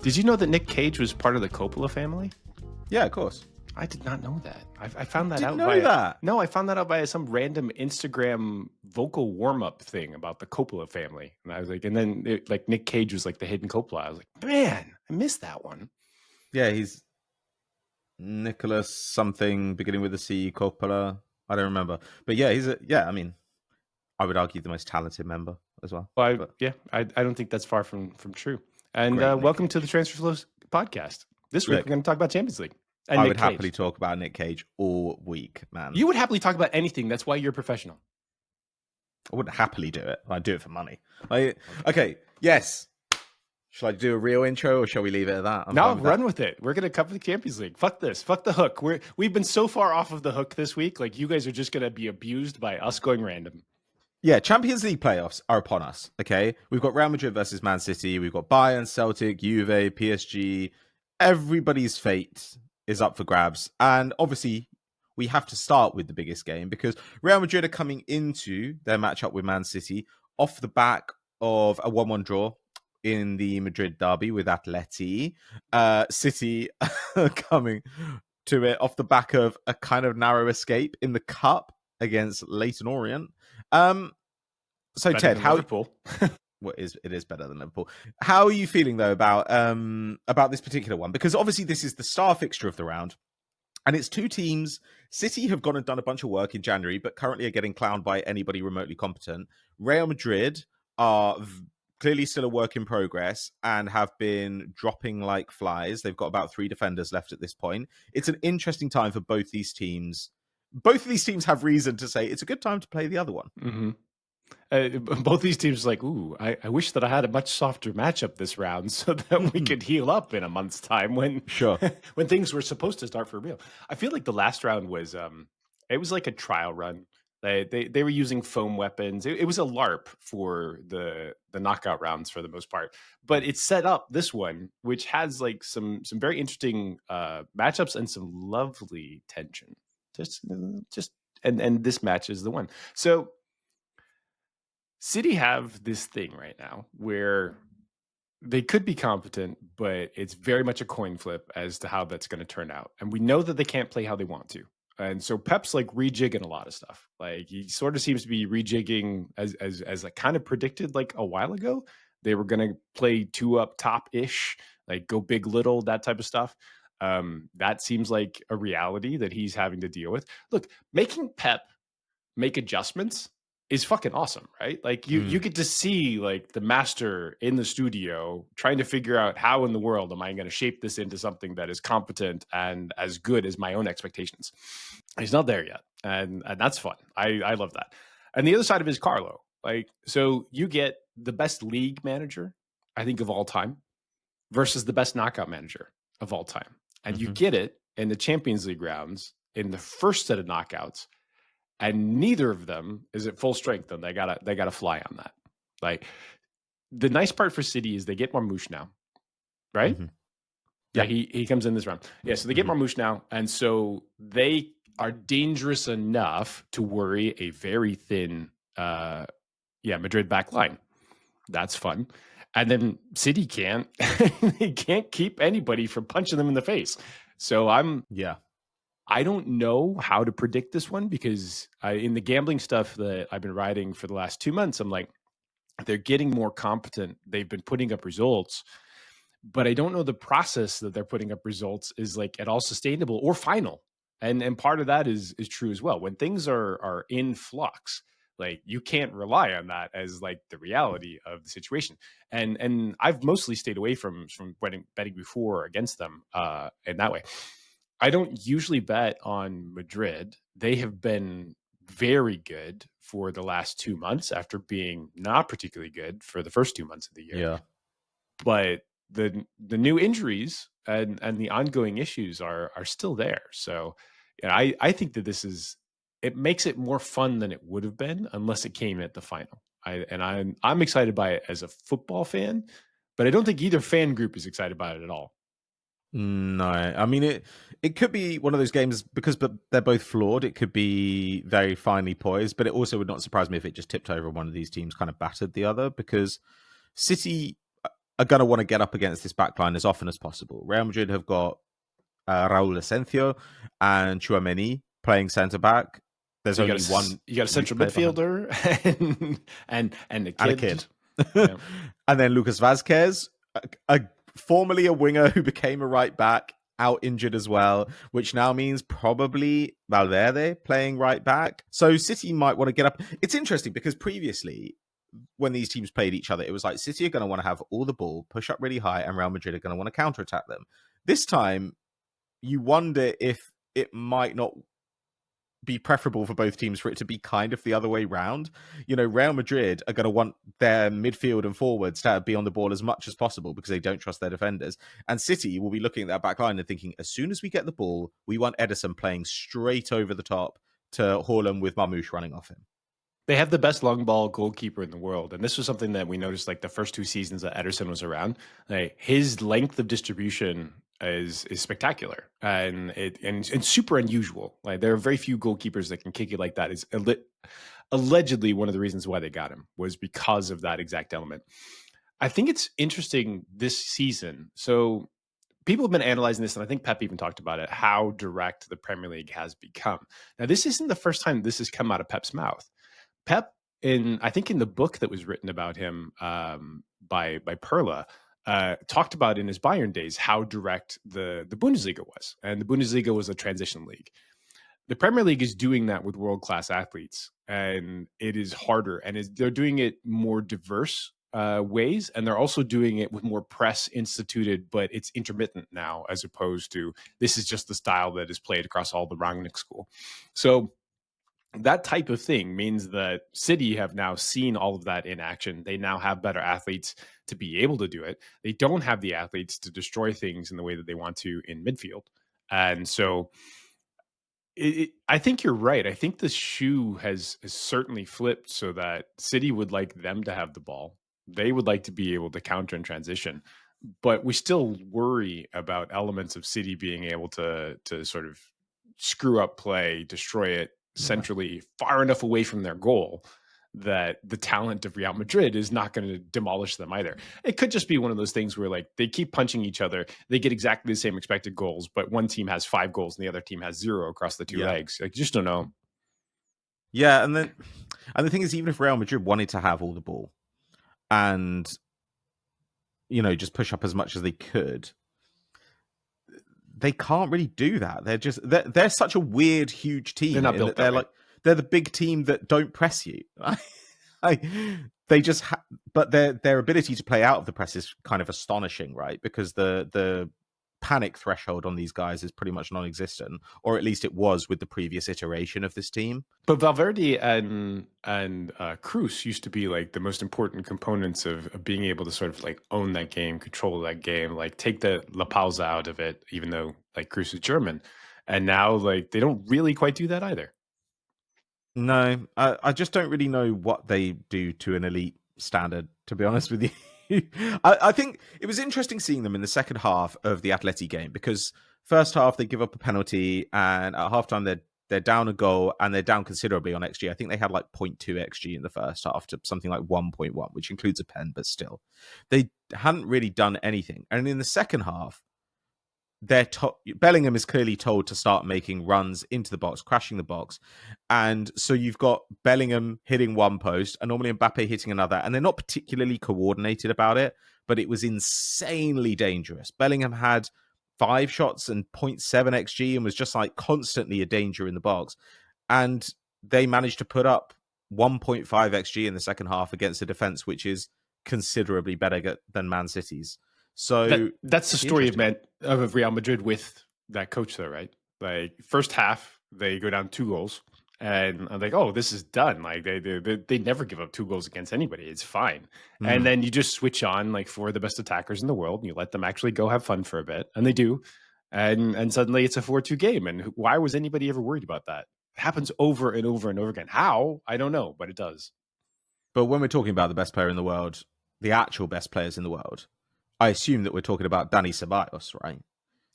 Did you know that Nick Cage was part of the Coppola family? Yeah, of course. I did not know that. I found that Didn't out. know that? No, I found that out by some random Instagram vocal warm-up thing about the Coppola family. And I was like, and then like Nick Cage was like the hidden Coppola. I was like, man, I missed that one. Yeah, he's Nicolas something beginning with a C, Coppola. I don't remember. But yeah, I mean, I would argue the most talented member as well. I don't think that's far from true. And welcome to the Transfer Flows podcast. This week, we're going to talk about Champions League. And I would happily talk about Nick Cage all week, man. You would happily talk about anything. That's why you're a professional. I wouldn't happily do it. I'd do it for money. Okay, yes. Shall I do a real intro or shall we leave it at that? No, run with it. We're going to cover the Champions League. Fuck this. Fuck the hook. We've been so far off of the hook this week. Like, you guys are just going to be abused by us going random. Yeah, Champions League playoffs are upon us, okay? We've got Real Madrid versus Man City. We've got Bayern, Celtic, Juve, PSG. Everybody's fate is up for grabs. And obviously, we have to start with the biggest game because Real Madrid are coming into their matchup with Man City off the back of a 1-1 draw in the Madrid Derby with Atleti. City coming to it off the back of a kind of narrow escape in the Cup against Leyton Orient. So Ted, how Liverpool? It is better than Liverpool. How are you feeling though about this particular one? Because obviously this is the star fixture of the round, and it's two teams. City have gone and done a bunch of work in January, but currently are getting clowned by anybody remotely competent. Real Madrid are clearly still a work in progress and have been dropping like flies. They've got about 3 defenders left at this point. It's an interesting time for both these teams. Both of these teams have reason to say it's a good time to play the other one. Mm-hmm. Both these teams are like, ooh, I wish that I had a much softer matchup this round so that we could heal up in a month's time when when things were supposed to start for real. I feel like the last round was it was like a trial run. They were using foam weapons. It was a LARP for the knockout rounds for the most part, but it set up this one, which has like some very interesting matchups and some lovely tension. And this match is the one. So City have this thing right now where they could be competent, but it's very much a coin flip as to how that's going to turn out. And we know that they can't play how they want to. And so Pep's like rejigging a lot of stuff. Like he sort of seems to be rejigging as I kind of predicted like a while ago. They were going to play 2 up top-ish, like go big little, that type of stuff. That seems like a reality that he's having to deal with. Look, making Pep make adjustments is fucking awesome, right? Like you get to see like the master in the studio trying to figure out how in the world am I going to shape this into something that is competent and as good as my own expectations. He's not there yet. And that's fun. I love that. And the other side of it is Carlo. Like, so you get the best league manager, I think, of all time versus the best knockout manager of all time. And you get it in the Champions League rounds in the first set of knockouts. And neither of them is at full strength, and they gotta fly on that. Like the nice part for City is they get Marmoush now, right? Yeah, he comes in this round. Yeah, so they get Marmoush now, and so they are dangerous enough to worry a very thin, Madrid back line. That's fun. And then City can't they can't keep anybody from punching them in the face. So I don't know how to predict this one because in the gambling stuff that I've been writing for the last 2 months, I'm like, they're getting more competent. They've been putting up results, but I don't know the process that they're putting up results is like at all sustainable or final. And part of that is true as well. When things are in flux, like you can't rely on that as like the reality of the situation. And I've mostly stayed away from betting before against them in that way. I don't usually bet on Madrid. They have been very good for the last 2 months after being not particularly good for the first 2 months of the year. Yeah. But the new injuries and the ongoing issues are still there. So I think that it makes it more fun than it would have been unless it came at the final. I'm excited by it as a football fan, but I don't think either fan group is excited about it at all. No, I mean it could be one of those games because they're both flawed. It could be very finely poised, but it also would not surprise me if it just tipped over one of these teams, kind of battered the other, because City are going to want to get up against this backline as often as possible. Real Madrid have got Raul Asencio and Tchouaméni playing centre back. There's So only one you got a youth central player behind midfielder and a and a kid. kid. Yeah. And then Lucas Vazquez, formerly a winger who became a right back, out injured as well, which now means probably Valverde playing right back. So City might want to get up. It's interesting because previously, when these teams played each other, it was like City are going to want to have all the ball, push up really high, and Real Madrid are going to want to counterattack them. This time, you wonder if it might not be preferable for both teams for it to be kind of the other way round. You know, Real Madrid are going to want their midfield and forwards to be on the ball as much as possible because they don't trust their defenders. And City will be looking at that back line and thinking, as soon as we get the ball, we want Ederson playing straight over the top to Haaland with Marmoush running off him. They have the best long ball goalkeeper in the world. And this was something that we noticed like the first 2 seasons that Ederson was around. Like his length of distribution is spectacular and super unusual. Like there are very few goalkeepers that can kick it like that. Is allegedly one of the reasons why they got him was because of that exact element. I think it's interesting this season. So people have been analyzing this, and I think Pep even talked about it, how direct the Premier League has become. Now, this isn't the first time this has come out of Pep's mouth. Pep, I think in the book that was written about him by Perla, talked about in his Bayern days how direct the Bundesliga was, and the Bundesliga was a transition league. The Premier League is doing that with world class athletes, and it is harder, and they're doing it more diverse ways, and they're also doing it with more press instituted, but it's intermittent now, as opposed to this is just the style that is played across all the Rangnick school. So that type of thing means that City have now seen all of that in action. They now have better athletes to be able to do it. They don't have the athletes to destroy things in the way that they want to in midfield. And so I think you're right. I think the shoe has certainly flipped so that City would like them to have the ball. They would like to be able to counter and transition. But we still worry about elements of City being able to sort of screw up play, destroy it centrally far enough away from their goal that the talent of Real Madrid is not going to demolish them either. It could just be one of those things where like they keep punching each other. They get exactly the same expected goals, but one team has 5 goals and the other team has 0 across the two legs. Like, you just don't know. Yeah, and the thing is, even if Real Madrid wanted to have all the ball and just push up as much as they could, they can't really do that. They're such a weird, huge team. They're not built that way. They're the big team that don't press you. They just, but their ability to play out of the press is kind of astonishing, right? Because the panic threshold on these guys is pretty much non-existent, or at least it was with the previous iteration of this team. But Valverde and Cruz used to be like the most important components of being able to sort of like own that game, control that game, like take the La Pausa out of it, even though like Cruz is German. And now like they don't really quite do that either. No, I just don't really know what they do to an elite standard, to be honest with you. I think it was interesting seeing them in the second half of the Atleti game, because first half they give up a penalty, and at halftime they're down a goal, and they're down considerably on XG. I think they had like 0.2 XG in the first half to something like 1.1, which includes a pen, but still. They hadn't really done anything. And in the second half, Bellingham is clearly told to start making runs into the box, crashing the box. And so you've got Bellingham hitting one post and normally Mbappe hitting another. And they're not particularly coordinated about it, but it was insanely dangerous. Bellingham had 5 shots and 0.7 XG and was just like constantly a danger in the box. And they managed to put up 1.5 XG in the second half against a defense which is considerably better than Man City's. So that's the story of Real Madrid with that coach, though, right? Like first half, they go down 2 goals, and I'm like, oh, this is done. Like they never give up 2 goals against anybody. It's fine. And then you just switch on like 4 of the best attackers in the world, and you let them actually go have fun for a bit, and they do. And suddenly it's a 4-2 game. And why was anybody ever worried about that? It happens over and over and over again. How? I don't know, but it does. But when we're talking about the best player in the world, the actual best players in the world, I assume that we're talking about Dani Ceballos, right?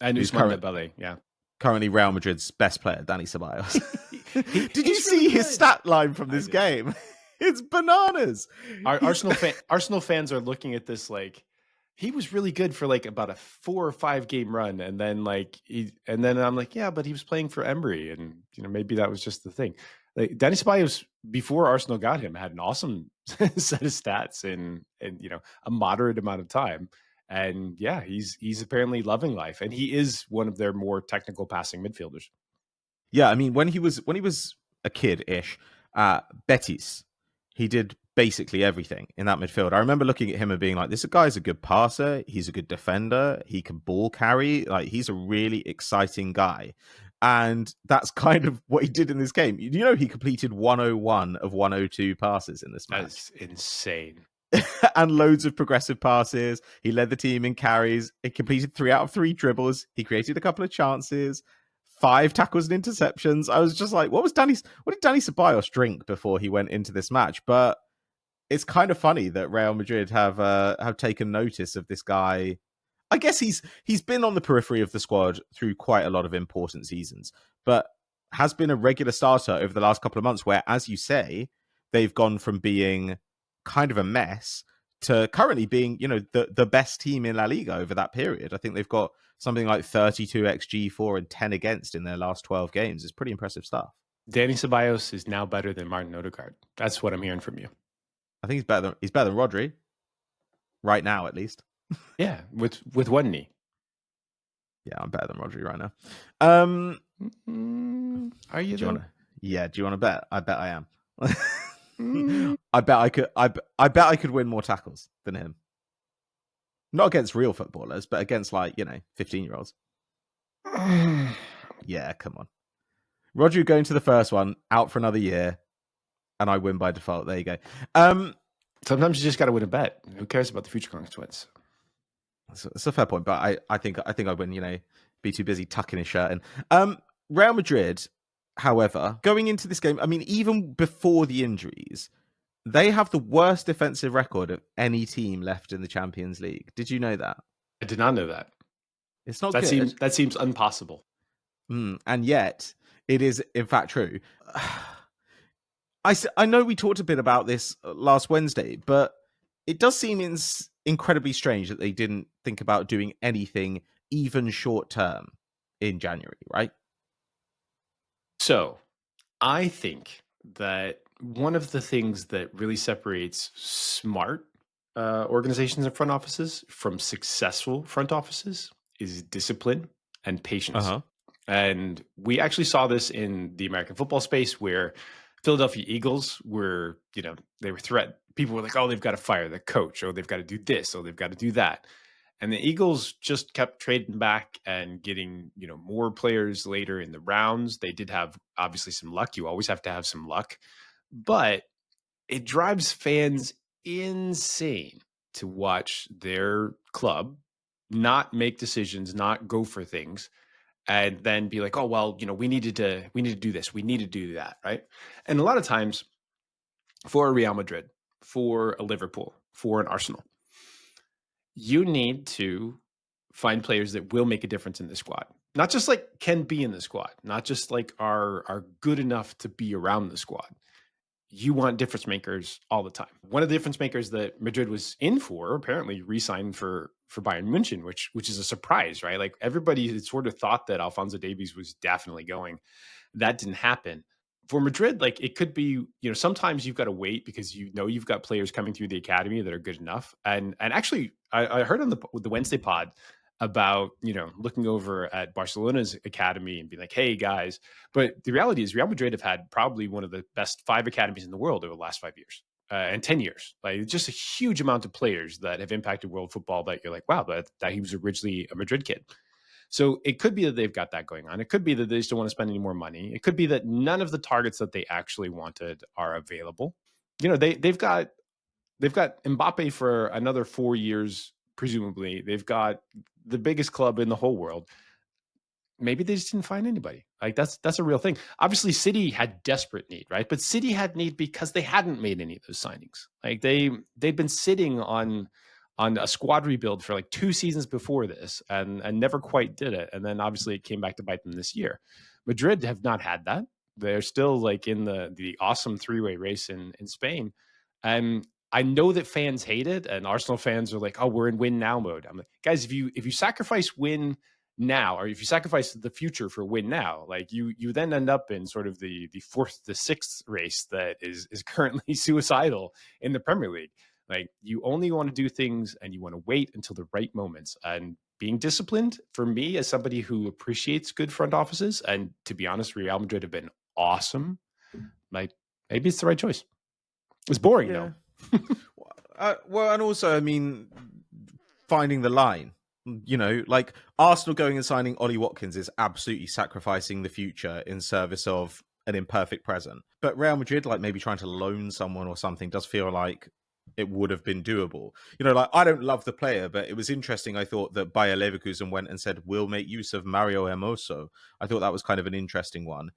And Ousmane Dembele, yeah. Currently Real Madrid's best player, Dani Ceballos. Did you see his stat line from this game? It's bananas. Arsenal fans are looking at this like, he was really good for like about a 4 or 5 game run, and then I'm like, yeah, but he was playing for Emery, and maybe that was just the thing. Like Dani Ceballos before Arsenal got him had an awesome set of stats in a moderate amount of time, and yeah, he's apparently loving life, and he is one of their more technical passing midfielders. Yeah, I mean, when he was a kid-ish at Betis, he did basically everything in that midfield. I remember looking at him and being like, "This guy's a good passer. He's a good defender. He can ball carry. Like, he's a really exciting guy." And that's kind of what he did in this game. He completed 101 of 102 passes in this match. That's insane. And loads of progressive passes. He led the team in carries. He completed 3 out of 3 dribbles. He created a couple of chances, 5 tackles and interceptions. I was just like, what did Dani Ceballos drink before he went into this match? But it's kind of funny that Real Madrid have taken notice of this guy. I guess he's been on the periphery of the squad through quite a lot of important seasons, but has been a regular starter over the last couple of months where, as you say, they've gone from being kind of a mess to currently being, the best team in La Liga over that period. I think they've got something like 32 XG for and 10 against in their last 12 games. It's pretty impressive stuff. Dani Ceballos is now better than Martin Odegaard. That's what I'm hearing from you. I think he's better than Rodri right now, at least. Yeah, with one knee. Yeah, I'm better than Rodri right now. Are you? Do you want to? Yeah. Do you want to bet? I bet I am. I bet I could. I bet I could win more tackles than him. Not against real footballers, but against 15-year-olds. Yeah, come on. Rodri going to the first one, out for another year, and I win by default. There you go. Sometimes you just got to win a bet. Who cares about the future consequence? It's a fair point, but I think I win. Be too busy tucking his shirt in. Real Madrid, however, going into this game, I mean, even before the injuries, they have the worst defensive record of any team left in the Champions League. Did you know that? I did not know that. It's not good. That seems impossible. And yet, it is in fact true. I know we talked a bit about this last Wednesday, but it does seem incredibly strange that they didn't think about doing anything even short term in January, right? So, I think that one of the things that really separates smart organizations and front offices from successful front offices is discipline and patience. And we actually saw this in the American football space where Philadelphia Eagles were, they were threatened. People were like, oh, they've got to fire the coach. Oh, they've got to do this. Oh, they've got to do that. And the Eagles just kept trading back and getting, more players later in the rounds. They did have obviously some luck. You always have to have some luck. But it drives fans insane to watch their club not make decisions, not go for things, and then be like, oh, well, we need to do this. We need to do that. Right. And a lot of times for a Real Madrid, for a Liverpool, for an Arsenal, you need to find players that will make a difference in the squad. Not just like can be in the squad, not just like are good enough to be around the squad. You want difference makers all the time. One of the difference makers that Madrid was in for apparently re-signed for Bayern Munich, which is a surprise, right? Like everybody had sort of thought that Alphonso Davies was definitely going. That didn't happen. For Madrid, like it could be, sometimes you've got to wait because you've got players coming through the academy that are good enough. And actually, I heard on the Wednesday pod about looking over at Barcelona's academy and being like, hey guys, but the reality is Real Madrid have had probably one of the best 5 academies in the world over the last 5 years and 10 years. Like just a huge amount of players that have impacted world football that you're like, wow, that he was originally a Madrid kid. So it could be that they've got that going on. It could be that they just don't want to spend any more money. It could be that none of the targets that they actually wanted are available. They've got Mbappe for another 4 years, presumably. They've got the biggest club in the whole world. Maybe they just didn't find anybody. Like that's a real thing. Obviously, City had desperate need, right? But City had need because they hadn't made any of those signings. Like they'd been sitting on a squad rebuild for like 2 seasons before this and never quite did it. And then obviously it came back to bite them this year. Madrid have not had that. They're still like in the awesome 3-way race in Spain. And I know that fans hate it, and Arsenal fans are like, "Oh, we're in win now mode." I'm like, guys, if you sacrifice win now, or if you sacrifice the future for win now, like you then end up in sort of the fourth to sixth race that is currently suicidal in the Premier League. Like you only want to do things and you want to wait until the right moments. And being disciplined for me, as somebody who appreciates good front offices, and to be honest, Real Madrid have been awesome. Like maybe it's the right choice. It's boring though. Yeah. Well, and also, I mean, finding the line. Like Arsenal going and signing Ollie Watkins is absolutely sacrificing the future in service of an imperfect present. But Real Madrid, like maybe trying to loan someone or something, does feel like it would have been doable. Like I don't love the player, but it was interesting. I thought that Bayer Leverkusen went and said, we'll make use of Mario Hermoso. I thought that was kind of an interesting one.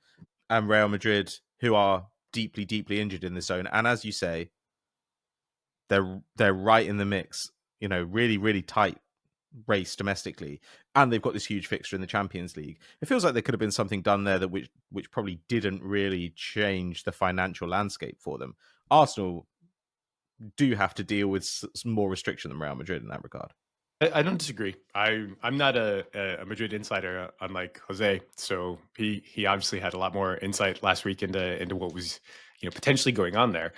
And Real Madrid, who are deeply, deeply injured in this zone. And as you say, they're right in the mix, really, really tight race domestically, and they've got this huge fixture in the Champions League. It feels like there could have been something done there that which probably didn't really change the financial landscape for them. Arsenal do have to deal with some more restriction than Real Madrid in that regard. I don't disagree. I'm not a Madrid insider, unlike Jose. So he obviously had a lot more insight last week into what was potentially going on there.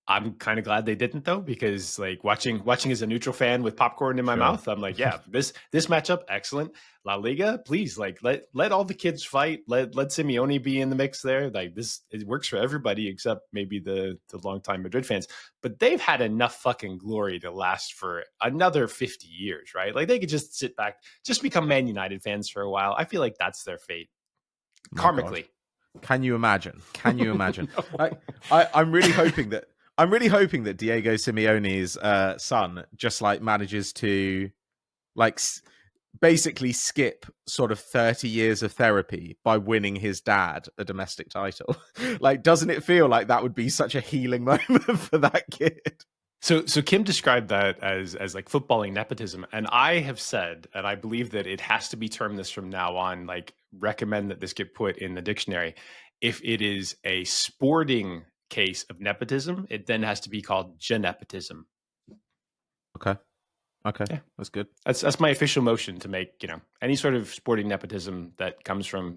I'm kind of glad they didn't though, because like watching as a neutral fan with popcorn in my Sure. mouth, I'm like, yeah, this matchup excellent. La Liga, please, like let all the kids fight. Let Simeone be in the mix there. Like this, it works for everybody except maybe the longtime Madrid fans. But they've had enough fucking glory to last for another 50 years, right? Like they could just sit back, just become Man United fans for a while. I feel like that's their fate, My God, karmically. can you imagine? Can you imagine? No. I'm really hoping that Diego Simeone's son just like manages to like basically skip sort of 30 years of therapy by winning his dad a domestic title. Like, doesn't it feel like that would be such a healing moment for that kid? So Kim described that as like footballing nepotism, and I have said, and I believe that it has to be termed this from now on. Like, recommend that this get put in the dictionary. If it is a sporting case of nepotism, it then has to be called genepotism. Okay, Yeah, that's good. that's my official motion to make any sort of sporting nepotism that comes from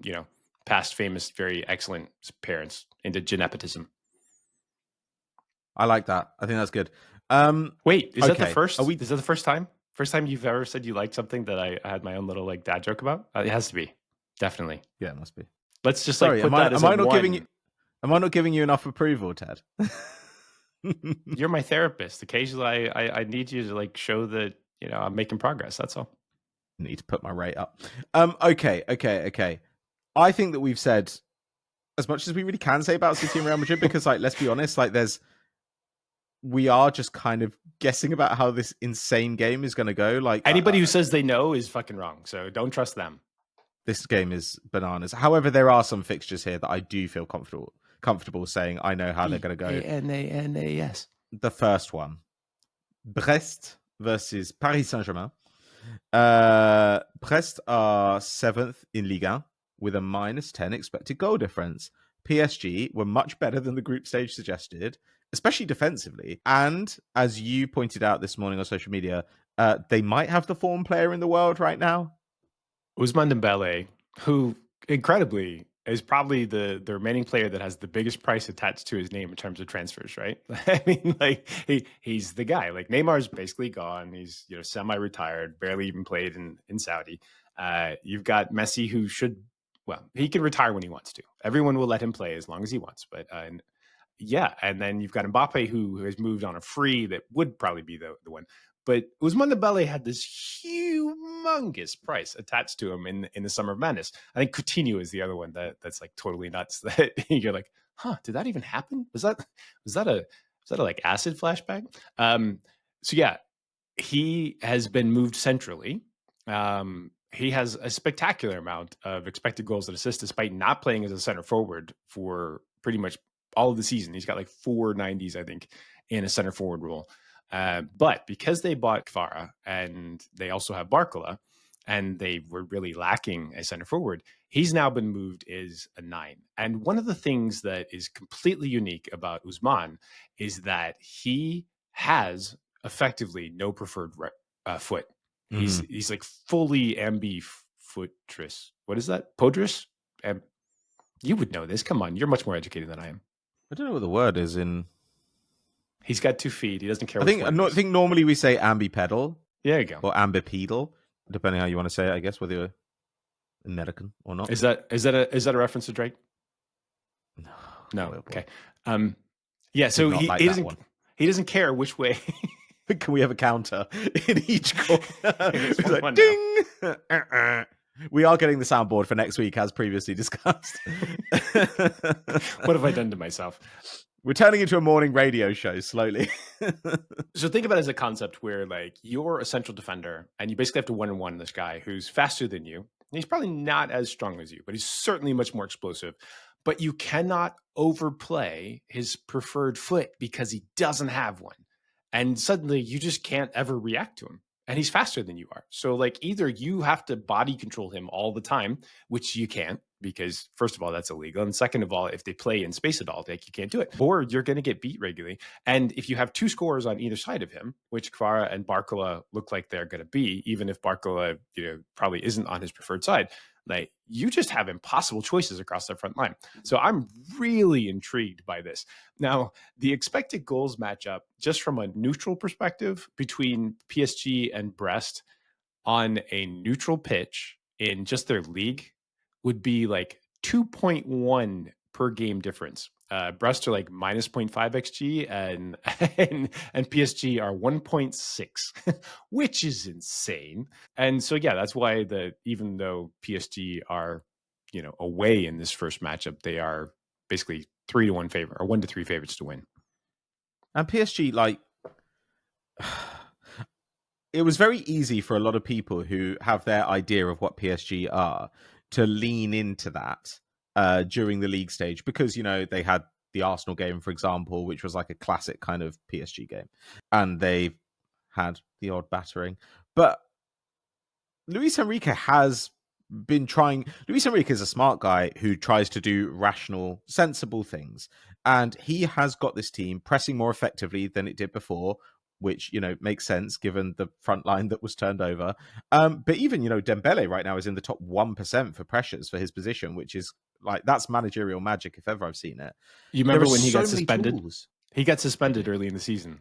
past famous, very excellent parents into genepotism. I like that. I think that's good. Wait, is that the Okay, first? are we? Is that the first time? First time you've ever said you liked something that I had my own little like dad joke about? It has to be, definitely. Yeah, it must be. Let's just like Sorry, put am I that as a not giving you? one. Am I not giving you enough approval, Ted? You're my therapist. Occasionally, I need you to like show that I'm making progress. That's all. Need to put my rate up. Okay. I think that we've said as much as we really can say about City and Real Madrid because, like, let's be honest, like, we are just kind of guessing about how this insane game is going to go. Like, Anybody who says they know is fucking wrong. So don't trust them. This game is bananas. However, there are some fixtures here that I do feel comfortable saying I know how they're going to go. Yes. The first one, Brest versus Paris Saint-Germain. Brest are 7th in Ligue 1 with a -10 expected goal difference. PSG were much better than the group stage suggested, especially defensively. And as you pointed out this morning on social media, they might have the form player in the world right now. Ousmane Dembele, who incredibly is probably the remaining player that has the biggest price attached to his name in terms of transfers, right? I mean, like he's the guy. Like Neymar's basically gone. He's semi-retired, barely even played in Saudi. You've got Messi, who he can retire when he wants to. Everyone will let him play as long as he wants. But yeah, and then you've got Mbappe, who has moved on a free that would probably be the one. But Ousmane Dembele had this humongous price attached to him in the Summer of Madness. I think Coutinho is the other one that's like totally nuts. That you're like, huh? Did that even happen? Was that a like acid flashback? So yeah, he has been moved centrally. He has a spectacular amount of expected goals and assists, despite not playing as a center forward for pretty much all of the season. He's got like 490s, I think, in a center forward role. But because they bought Kvara and they also have Barcola, and they were really lacking a center forward. He's now been moved as a 9. And one of the things that is completely unique about Ousmane is that he has effectively no preferred foot. He's like fully ambifootress. What is that? Podrus? You would know this. Come on, you're much more educated than I am. I don't know what the word is in. He's got 2 feet. He doesn't care. I think normally we say ambipedal. There you go. Or ambipedal, depending how you want to say it. I guess whether you're American or not. Is that a reference to Drake? No. Okay. Yeah. So he doesn't care which way. Can we have a counter in each call? Like, ding. We are getting the soundboard for next week, as previously discussed. What have I done to myself? We're turning into a morning radio show slowly. So think about it as a concept where like you're a central defender and you basically have to 1-on-1 this guy who's faster than you. He's probably not as strong as you, but he's certainly much more explosive. But you cannot overplay his preferred foot because he doesn't have one. And suddenly you just can't ever react to him. And he's faster than you are. So like either you have to body control him all the time, which you can't, because first of all, that's illegal. And second of all, if they play in space at all, like you can't do it. Or you're going to get beat regularly. And if you have 2 scorers on either side of him, which Kvara and Barcola look like they're going to be, even if Barcola, probably isn't on his preferred side, like you just have impossible choices across the front line. So I'm really intrigued by this. Now, the expected goals matchup, just from a neutral perspective between PSG and Brest on a neutral pitch in just their league would be like 2.1 per game difference. Brest are like minus 0.5 XG and PSG are 1.6, which is insane. And so, yeah, that's why even though PSG are, away in this first matchup, they are basically 3-1 favorite or 1-3 favorites to win. And PSG, like, it was very easy for a lot of people who have their idea of what PSG are to lean into that during the league stage because, they had the Arsenal game, for example, which was like a classic kind of PSG game. And they had the odd battering. But Luis Enrique has been trying. Luis Enrique is a smart guy who tries to do rational, sensible things. And he has got this team pressing more effectively than it did before, which, makes sense given the front line that was turned over. But even, Dembele right now is in the top 1% for pressures for his position, which is like, that's managerial magic if ever I've seen it. You remember when he got suspended? He got suspended early in the season.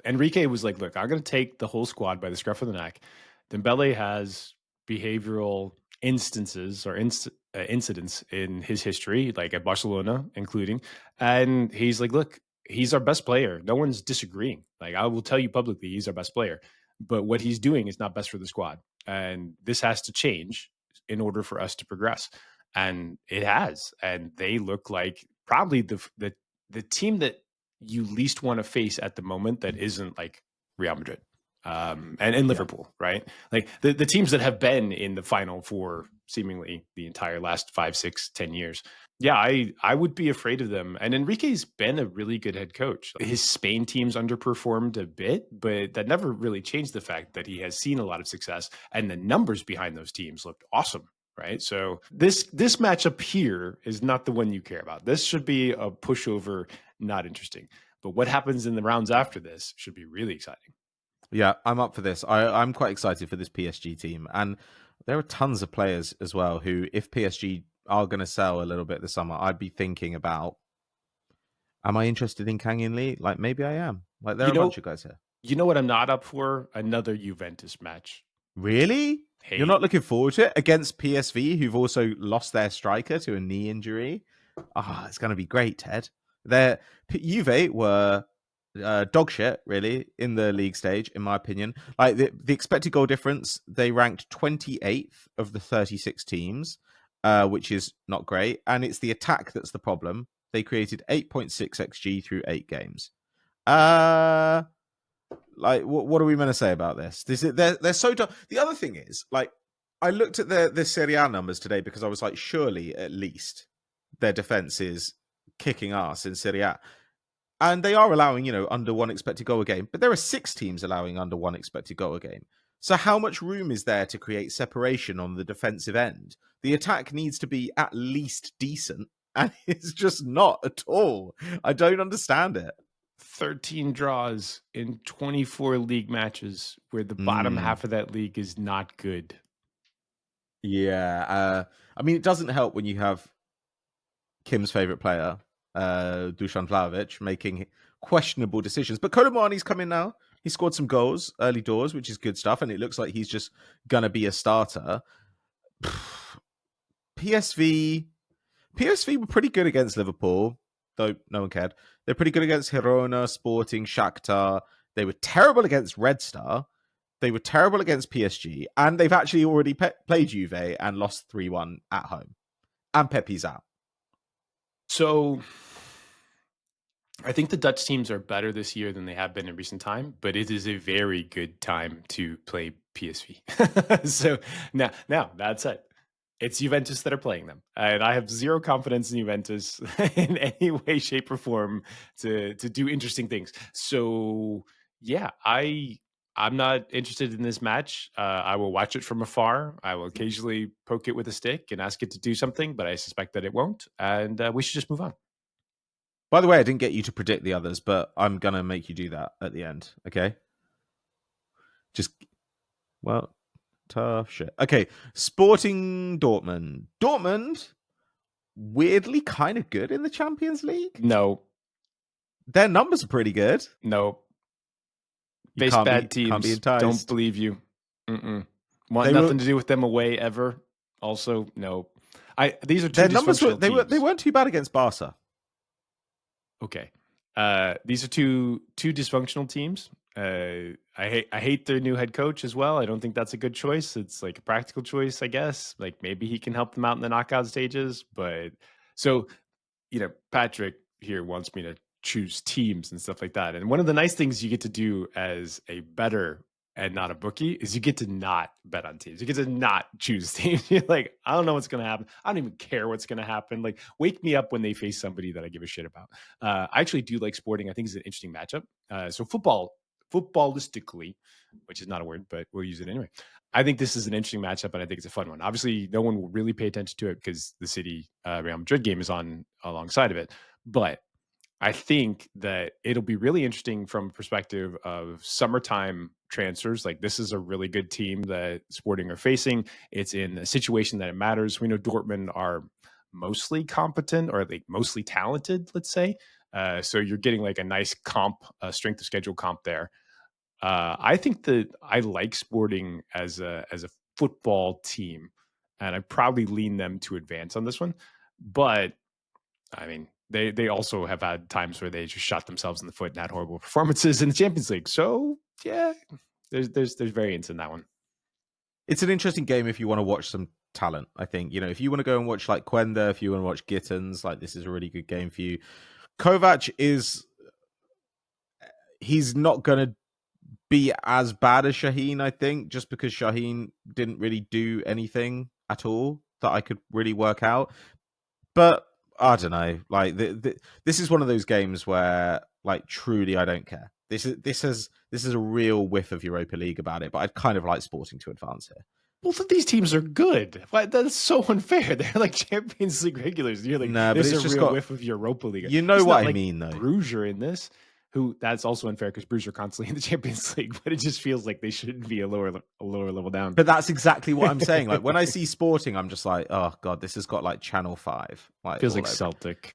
Enrique was like, look, I'm going to take the whole squad by the scruff of the neck. Dembele has behavioral instances or incidents in his history, like at Barcelona, including. And he's like, look, he's our best player. No one's disagreeing. Like, I will tell you publicly, he's our best player. But what he's doing is not best for the squad. And this has to change in order for us to progress. And it has. And they look like probably the team that you least want to face at the moment that isn't like Real Madrid and Liverpool, right? Like the teams that have been in the final for seemingly the entire last 5, 6, 10 years. Yeah, I would be afraid of them. And Enrique's been a really good head coach. His Spain teams underperformed a bit, but that never really changed the fact that he has seen a lot of success and the numbers behind those teams looked awesome, right? So this matchup here is not the one you care about. This should be a pushover, not interesting. But what happens in the rounds after this should be really exciting. Yeah, I'm up for this. I'm quite excited for this PSG team. And there are tons of players as well who, if PSG are going to sell a little bit this summer, I'd be thinking about, am I interested in Kang In Lee? Like, maybe I am. Like, there are a bunch of guys here. You know what I'm not up for? Another Juventus match. Really? Hey. You're not looking forward to it? Against PSV, who've also lost their striker to a knee injury? It's going to be great, Ted. Juve were dog shit, really, in the league stage, in my opinion. Like, the expected goal difference, they ranked 28th of the 36 teams, which is not great. And it's the attack that's the problem. They created 8.6 XG through 8 games. Like, what are we meant to say about this? They're so dumb. The other thing is, like, I looked at the Serie A numbers today because I was like, surely at least their defense is kicking ass in Serie A. And they are allowing, under 1 expected goal a game. But there are 6 teams allowing under 1 expected goal a game. So how much room is there to create separation on the defensive end? The attack needs to be at least decent, and it's just not at all. I don't understand it. 13 draws in 24 league matches, where the bottom Mm, half of that league is not good. yeah. I mean, it doesn't help when you have Kim's favorite player, Dusan Vlahovic, making questionable decisions. But Kolomani's come in now. He scored some goals early doors, which is good stuff, and it looks like he's just gonna be a starter. PSV PSV were pretty good against Liverpool, though no one cared. They're pretty good against Girona, Sporting, Shakhtar. They were terrible against Red Star. They were terrible against PSG, and they've actually already played Juve and lost 3-1 at home. And Pepe's out. So I think the Dutch teams are better this year than they have been in recent time, but it is a very good time to play PSV. So now that said, it's Juventus that are playing them, and I have zero confidence in Juventus in any way, shape, or form to do interesting things. So yeah, I'm not interested in this match. I will watch it from afar. I will occasionally poke it with a stick and ask it to do something, but I suspect that it won't. And we should just move on. By the way, I didn't get you to predict the others, but I'm going to make you do that at the end, okay? Just, well, tough shit. Okay, Sporting Dortmund. Dortmund, weirdly kind of good in the Champions League. No, Their numbers are pretty good. no. You Face can't bad be teams. Don't enticed. believe you. Want They were nothing to do with them away ever. Also, no. These are two their numbers were dysfunctional teams. they weren't too bad against Barca. Okay. These are two dysfunctional teams. I hate their new head coach as well. I don't think that's a good choice. It's like a practical choice, I guess. Like maybe he can help them out in the knockout stages. But so, Patrick here wants me to choose teams and stuff like that. And one of the nice things you get to do as a bettor and not a bookie is you get to not bet on teams. You get to not choose teams. You're like, I don't know what's going to happen. I don't even care what's going to happen. Like, wake me up when they face somebody that I give a shit about. I actually do like Sporting. I think it's an interesting matchup. So footballistically, which is not a word, but we'll use it anyway. I think this is an interesting matchup, and I think it's a fun one. Obviously, no one will really pay attention to it because the City Real Madrid game is on alongside of it. But I think that it'll be really interesting from a perspective of summertime transfers. Like, this is a really good team that Sporting are facing. It's in a situation that it matters. We know Dortmund are mostly competent or like mostly talented, let's say. So you're getting like a nice comp, strength of schedule comp there. I think that I like Sporting as a football team, and I probably lean them to advance on this one. But I mean, they also have had times where they just shot themselves in the foot and had horrible performances in the Champions League. So yeah, there's variance in that one. It's an interesting game if you want to watch some talent. I think if you want to go and watch like Quenda, if you want to watch Gittins, like this is a really good game for you. Kovac he's not going to be as bad as Shaheen, I think, just because Shaheen didn't really do anything at all that I could really work out. But I don't know. Like this is one of those games where, like, truly, I don't care. This is a real whiff of Europa League about it. But I'd kind of like Sporting to advance here. Both of these teams are good. Why, that's so unfair. They're like Champions League regulars. You're like, No, but there's it's a just real got whiff of Europa League. you know It's what not I like mean, though. Bruges are in this. Who that's also unfair because Bruges are constantly in the Champions League, but it just feels like they shouldn't be a lower level down. But that's exactly what I'm saying. Like when I see Sporting, I'm just like, oh god, this has got like Channel 5. Like Feels all like over. Celtic.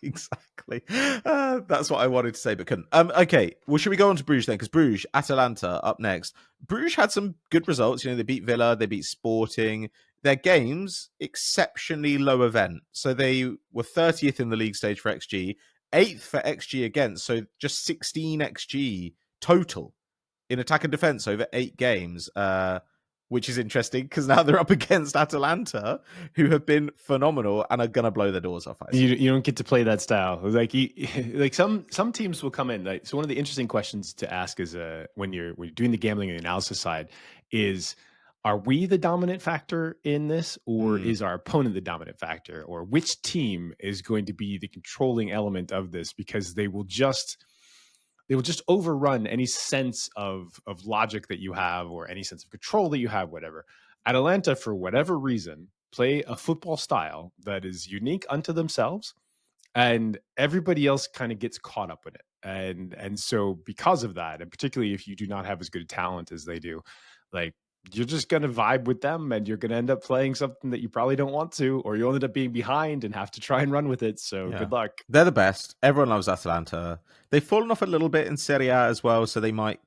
Exactly. That's what I wanted to say, but couldn't. Okay. Well, should we go on to Bruges then? Because Bruges, Atalanta up next. Bruges had some good results. They beat Villa, they beat Sporting. Their games exceptionally low event. So they were 30th in the league stage for XG, 8th for XG against. So just 16 XG total in attack and defense over 8 games. Which is interesting because now they're up against Atalanta, who have been phenomenal and are gonna blow their doors off. You don't get to play that style. Like like some teams will come in. Like, so one of the interesting questions to ask is when you're doing the gambling and the analysis side is, are we the dominant factor in this, or is our opponent the dominant factor, or which team is going to be the controlling element of this? Because they will just they will just overrun any sense of logic that you have or any sense of control that you have, whatever. Atalanta, for whatever reason, play a football style that is unique unto themselves, and everybody else kind of gets caught up in it. And so because of that, and particularly if you do not have as good a talent as they do, like you're just going to vibe with them and you're going to end up playing something that you probably don't want to, or you'll end up being behind and have to try and run with it. So Yeah. good luck. They're the best. Everyone loves Atalanta. They've fallen off a little bit in Serie A as well, so they might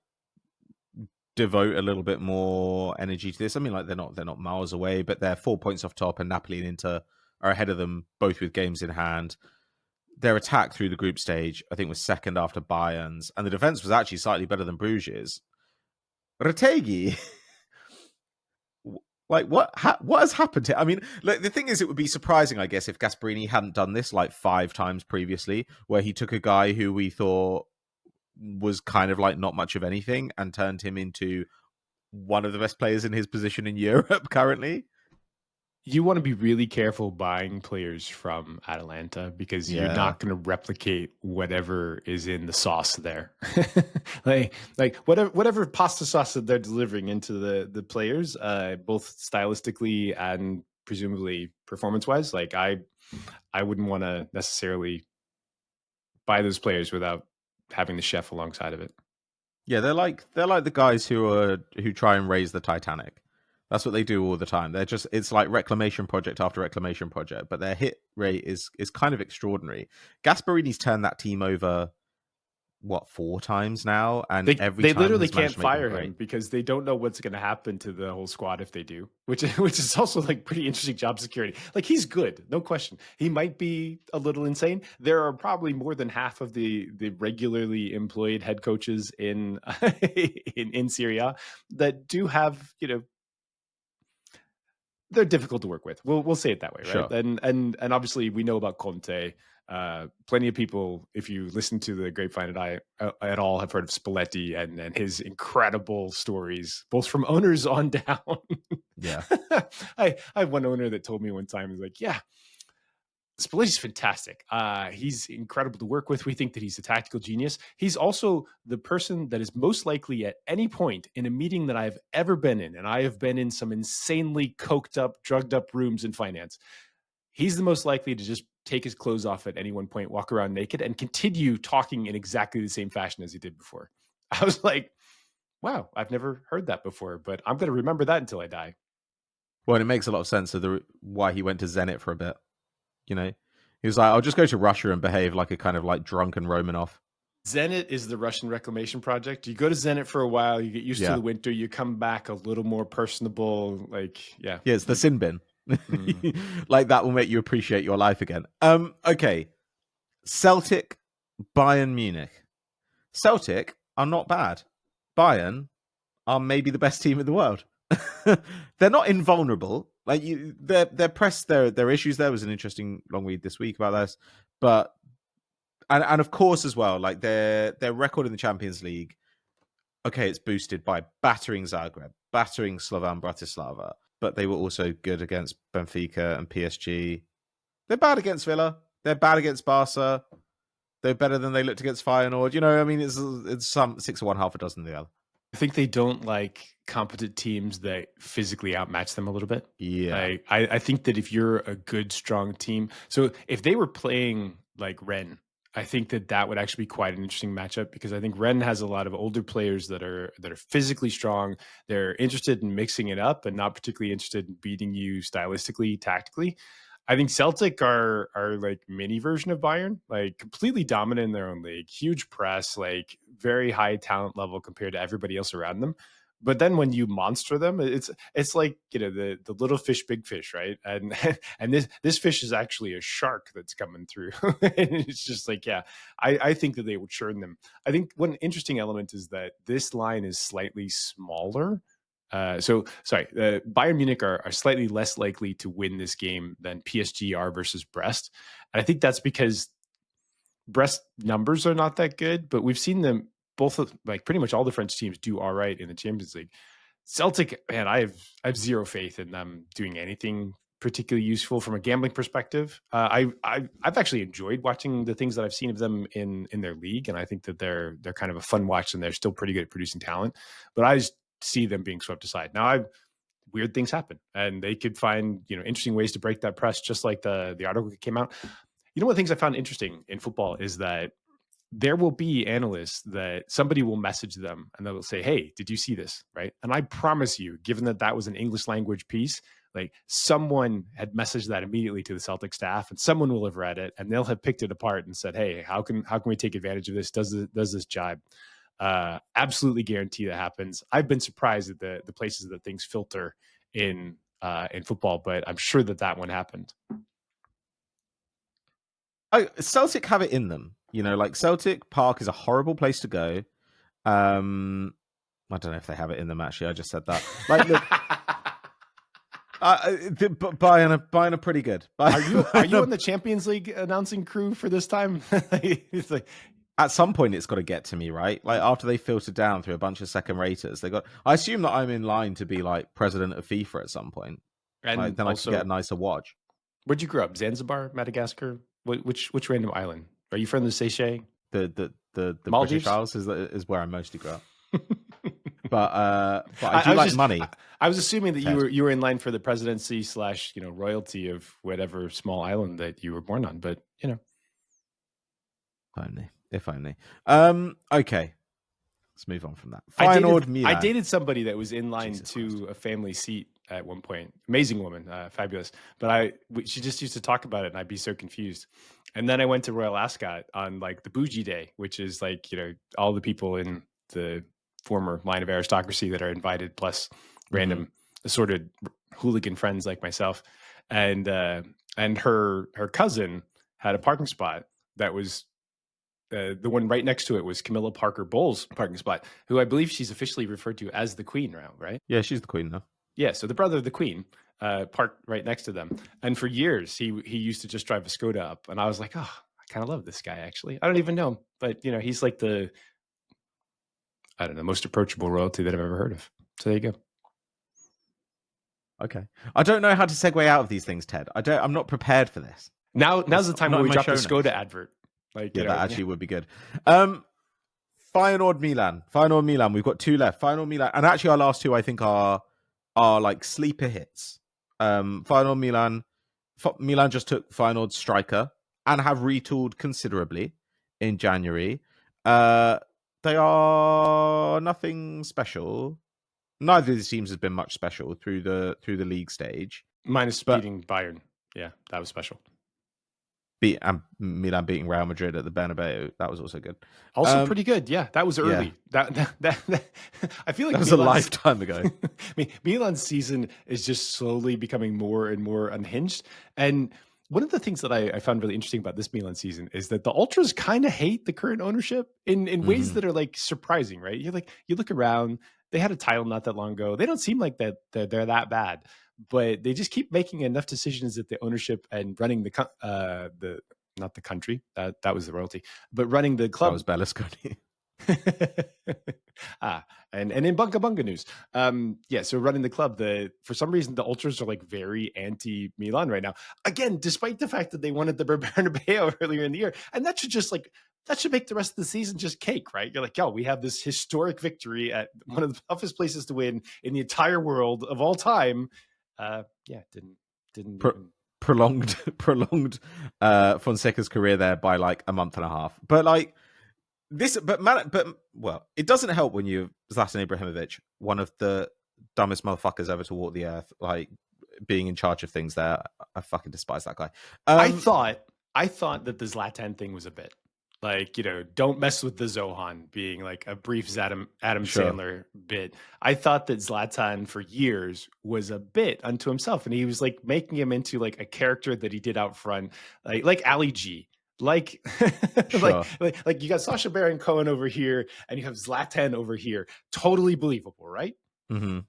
devote a little bit more energy to this. I mean, like they're not miles away, but they're 4 points off top, and Napoli and Inter are ahead of them, both with games in hand. Their attack through the group stage, I think, was second after Bayern's, and the defense was actually slightly better than Bruges. Retegi, like what has happened here? I mean, look, the thing is, it would be surprising, I guess, if Gasperini hadn't done this like 5 times previously, where he took a guy who we thought was kind of like not much of anything and turned him into one of the best players in his position in Europe currently. You want to be really careful buying players from Atalanta because you're Yeah. not going to replicate whatever is in the sauce there. like whatever pasta sauce that they're delivering into the players, both stylistically and presumably performance wise. Like I wouldn't want to necessarily buy those players without having the chef alongside of it. Yeah, they're like the guys who try and raise the Titanic. That's what they do all the time. It's like reclamation project after reclamation project, but their hit rate is kind of extraordinary. Gasparini's turned that team over 4 times now, and every They time literally has managed can't to make them fire great. him because they don't know what's going to happen to the whole squad if they do, which is also like pretty interesting job security. Like he's good, no question. He might be a little insane. There are probably more than half of the regularly employed head coaches in in Serie A that do have, they're difficult to work with. We'll say it that way, right? Sure. And obviously we know about Conte. Plenty of people, if you listen to the grapevine at all, have heard of Spalletti and his incredible stories, both from owners on down. Yeah. I have one owner that told me one time, he's like, yeah, Spalletti's fantastic. He's incredible to work with. We think that he's a tactical genius. He's also the person that is most likely at any point in a meeting that I've ever been in, and I have been in some insanely coked up, drugged up rooms in finance. He's the most likely to just take his clothes off at any one point, walk around naked, and continue talking in exactly the same fashion as he did before. I was like, wow, I've never heard that before, but I'm going to remember that until I die. Well, and it makes a lot of sense of why he went to Zenit for a bit. You know, he was like, I'll just go to Russia and behave like a kind of like drunken Romanov. Zenit is the Russian reclamation project. You go to Zenit for a while, you get used to the winter, you come back a little more personable. Like, yeah. Yeah, it's the sin bin. Like that will make you appreciate your life again. Okay. Celtic, Bayern Munich. Celtic are not bad. Bayern are maybe the best team in the world. They're not invulnerable. Like their press, their issues. There was an interesting long read this week about this, but and of course as well, like their record in the Champions League. Okay, it's boosted by battering Zagreb, battering Slovan Bratislava, but they were also good against Benfica and PSG. They're bad against Villa. They're bad against Barca. They're better than they looked against Feyenoord. You know, I mean, it's some 6 of one, half a dozen of the other. I think they don't like competent teams that physically outmatch them a little bit. Yeah. I think that if you're a good, strong team, so if they were playing like Rennes, I think that would actually be quite an interesting matchup because I think Rennes has a lot of older players that are physically strong. They're interested in mixing it up and not particularly interested in beating you stylistically, tactically. I think Celtic are like mini version of Bayern, like completely dominant in their own league, huge press, like very high talent level compared to everybody else around them. But then when you monster them, it's like the little fish, big fish, right? And and this fish is actually a shark that's coming through. And it's just like, yeah, I think that they will churn them. I think one interesting element is that this line is slightly smaller. Bayern Munich are slightly less likely to win this game than PSG are versus Brest. And I think that's because Brest numbers are not that good, but we've seen them both, like pretty much all the French teams do all right in the Champions League. Celtic, man, I have zero faith in them doing anything particularly useful from a gambling perspective. I've actually enjoyed watching the things that I've seen of them in their league, and I think that they're kind of a fun watch, and they're still pretty good at producing talent. But I just see them being swept aside. Now, weird things happen, and they could find interesting ways to break that press, just like the article that came out. One of the things I found interesting in football is that there will be analysts that somebody will message them and they'll say, "Hey, did you see this?" Right. And I promise you, given that was an English language piece, like someone had messaged that immediately to the Celtic staff, and someone will have read it and they'll have picked it apart and said, "Hey, how can we take advantage of this? Does this jibe?" Absolutely guarantee that happens. I've been surprised at the places that things filter in football, but I'm sure that one happened. Celtic have it in them. Like Celtic Park is a horrible place to go. I don't know if they have it in them, actually. I just said that. Like, look, Bayern are pretty good. Are you on the Champions League announcing crew for this time? It's like, at some point, it's got to get to me, right? Like after they filter down through a bunch of second raters, I assume that I'm in line to be like president of FIFA at some point. And then also, I can get a nicer watch. Where'd you grow up? Zanzibar, Madagascar? Which random island? Are you from the Seychelles? The British Isles is where I mostly grew up. But I do like money. I was assuming that you were in line for the presidency / royalty of whatever small island that you were born on. But if only. Okay, let's move on from that. Feyenoord Milan. I dated somebody that was in line to a family seat at one point. Amazing woman, fabulous. But she just used to talk about it, and I'd be so confused. And then I went to Royal Ascot on like the bougie day, which is like all the people in the former line of aristocracy that are invited, plus random assorted hooligan friends like myself. And her cousin had a parking spot that was the one right next to it was Camilla Parker Bowles' parking spot, who I believe she's officially referred to as the Queen now, right? Yeah, she's the Queen now. Yeah, so the brother of the Queen parked right next to them. And for years, he used to just drive a Skoda up. And I was like, oh, I kind of love this guy, actually. I don't even know him, but, he's like the most approachable royalty that I've ever heard of. So there you go. Okay. I don't know how to segue out of these things, Ted. I'm not prepared for this. Now's the time where we drop the Skoda advert. Like, that actually would be good. Feyenoord Milan. We've got two left. Feyenoord Milan, and actually our last two I think are like sleeper hits. Feyenoord Milan. Milan just took Feyenoord's striker and have retooled considerably in January. They are nothing special. Neither of these teams has been much special through the league stage. Minus beating Bayern. Yeah, that was special. Milan beating Real Madrid at the Bernabeu. That was also good. Also pretty good. Yeah, that was early. Yeah. That I feel like that was a lifetime ago. Milan's season is just slowly becoming more and more unhinged. And one of the things that I found really interesting about this Milan season is that the ultras kind of hate the current ownership in ways that are like surprising, right? You look around, they had a title not that long ago. They don't seem like that they're that bad, but they just keep making enough decisions that the ownership and running not the country, that was the royalty, but running the club. That was Berlusconi. And in Bunga Bunga news, so running the club, for some reason the ultras are like very anti Milan right now. Again, despite the fact that they won at the Bernabeu earlier in the year, and that should make the rest of the season just cake, right? You're like, yo, we have this historic victory at one of the toughest places to win in the entire world of all time. Didn't prolonged Fonseca's career there by like a month and a half, but like. It doesn't help when you Zlatan Ibrahimovic, one of the dumbest motherfuckers ever to walk the earth, like being in charge of things there. I fucking despise that guy. I thought that the Zlatan thing was a bit like, don't mess with the Zohan being like a brief Adam Sandler bit. I thought that Zlatan for years was a bit unto himself, and he was like making him into like a character that he did out front, like Ali G. Like, sure. like you got Sacha Baron Cohen over here and you have Zlatan over here. Totally believable, right? Mm-hmm.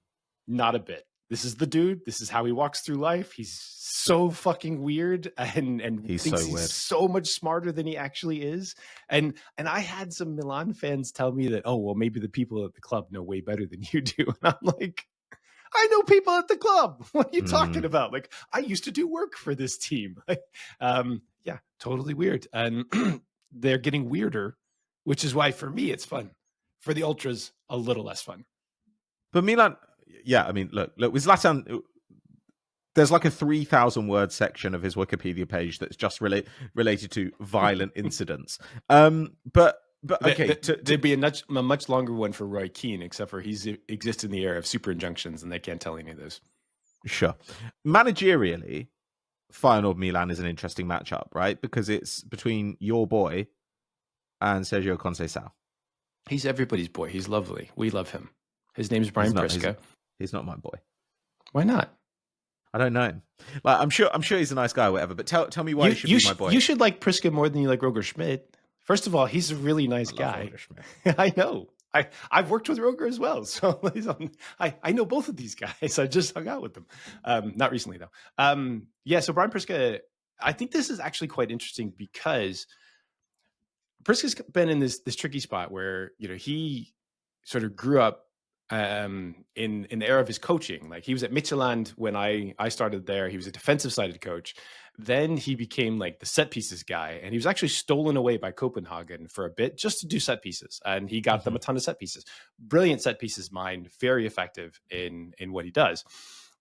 Not a bit. This is the dude. This is how he walks through life. He's so fucking weird and he's thinks so he's weird. So much smarter than he actually is. And I had some Milan fans tell me that, oh, well, maybe the people at the club know way better than you do. And I'm like, I know people at the club. What are you talking about? Like, I used to do work for this team. Yeah, totally weird. And they're getting weirder, which is why for me it's fun. For the ultras, a little less fun. But Milan, yeah, I mean, look, with Zlatan, there's like a 3,000 word section of his Wikipedia page that's just related to violent incidents. But okay, there'd be a much longer one for Roy Keane, except for he's exists in the era of super injunctions, and they can't tell any of those. Sure. Managerially, Feyenoord Milan is an interesting matchup, right? Because it's between your boy and Sergio Conceição. He's everybody's boy. He's lovely. We love him. His name's Brian Priske. He's not my boy. Why not? I don't know him. Like, I'm sure he's a nice guy or whatever, but tell me why he should be my boy. You should like Priske more than you like Roger Schmidt. First of all, he's a really nice guy. I know. I've worked with Roger as well, so I know both of these guys. I just hung out with them. Not recently though. Yeah, so Brian Priske, I think this is actually quite interesting because Priske's been in this tricky spot where he sort of grew up in the era of his coaching. Like, he was at Midtjylland when I started there. He was a defensive sided coach. Then he became like the set pieces guy, and he was actually stolen away by Copenhagen for a bit just to do set pieces, and he got them a ton of set pieces. Brilliant set pieces mind, very effective in what he does.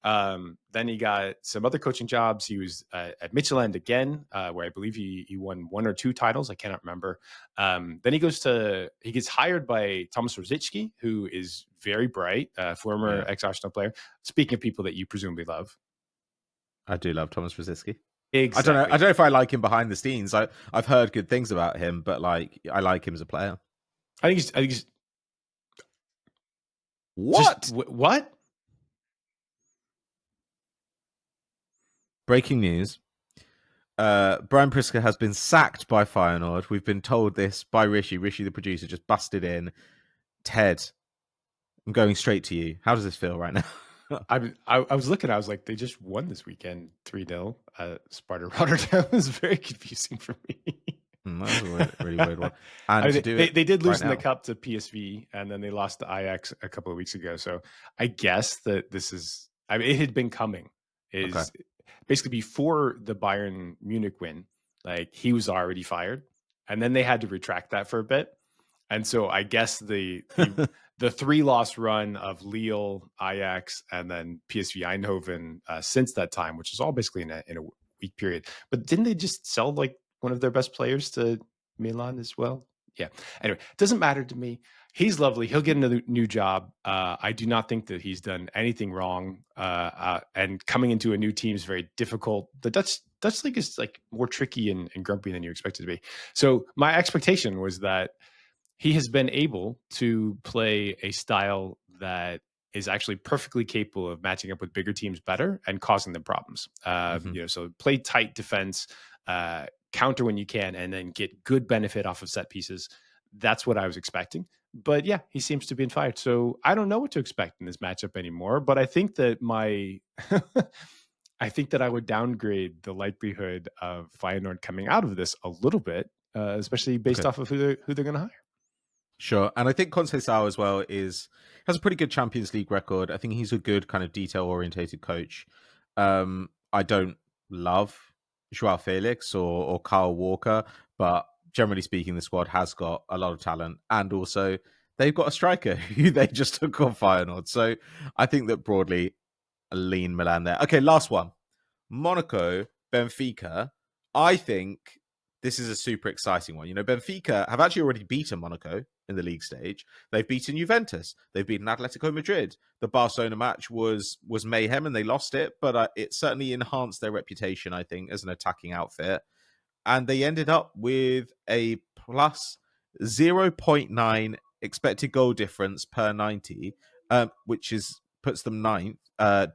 Then he got some other coaching jobs. He was at Midtjylland again, where I believe he won 1 or 2 titles. I cannot remember. Then he gets hired by Thomas Rosicky, who is very bright, former ex-Arsenal player. Speaking of people that you presumably love. I do love Thomas Rosicky. Exactly. I don't know if I like him behind the scenes. I've heard good things about him, but like, I like him as a player. I think he's what? Breaking news. Brian Priske has been sacked by Feyenoord. We've been told this by Rishi. Rishi, the producer, just busted in. Ted, I'm going straight to you. How does this feel right now? I was looking. I was like, they just won this weekend 3-0. Sparta Rotterdam was very confusing for me. That was a really weird one. And I mean, they did lose in the cup to PSV, and then they lost to Ajax a couple of weeks ago. So I guess that this is. I mean, it had been coming. Basically before the Bayern Munich win, like, he was already fired, and then they had to retract that for a bit. And so I guess the 3-loss run of Lille, Ajax, and then PSV Eindhoven since that time, which is all basically in a week period. But didn't they just sell like one of their best players to Milan as well? Yeah. Anyway, it doesn't matter to me. He's lovely. He'll get another new job. I do not think that he's done anything wrong. And coming into a new team is very difficult. The Dutch league is like more tricky and grumpy than you expect it to be. So my expectation was that he has been able to play a style that is actually perfectly capable of matching up with bigger teams better and causing them problems. So play tight defense, counter when you can, and then get good benefit off of set pieces. That's what I was expecting. But yeah, he seems to be fired. So I don't know what to expect in this matchup anymore. But I think that I think that I would downgrade the likelihood of Feyenoord coming out of this a little bit, especially based off of who they're going to hire. Sure. And I think Conceição as well has a pretty good Champions League record. I think he's a good kind of detail-orientated coach. I don't love Joao Felix or Kyle Walker, but generally speaking, the squad has got a lot of talent. And also, they've got a striker who they just took on Feyenoord. So I think that broadly, a lean Milan there. Okay, last one. Monaco, Benfica. I think this is a super exciting one. Benfica have actually already beaten Monaco in the league stage. They've beaten Juventus. They've beaten Atletico Madrid. The Barcelona match was mayhem and they lost it, but it certainly enhanced their reputation, I think, as an attacking outfit. And they ended up with a plus 0.9 expected goal difference per 90, which puts them ninth,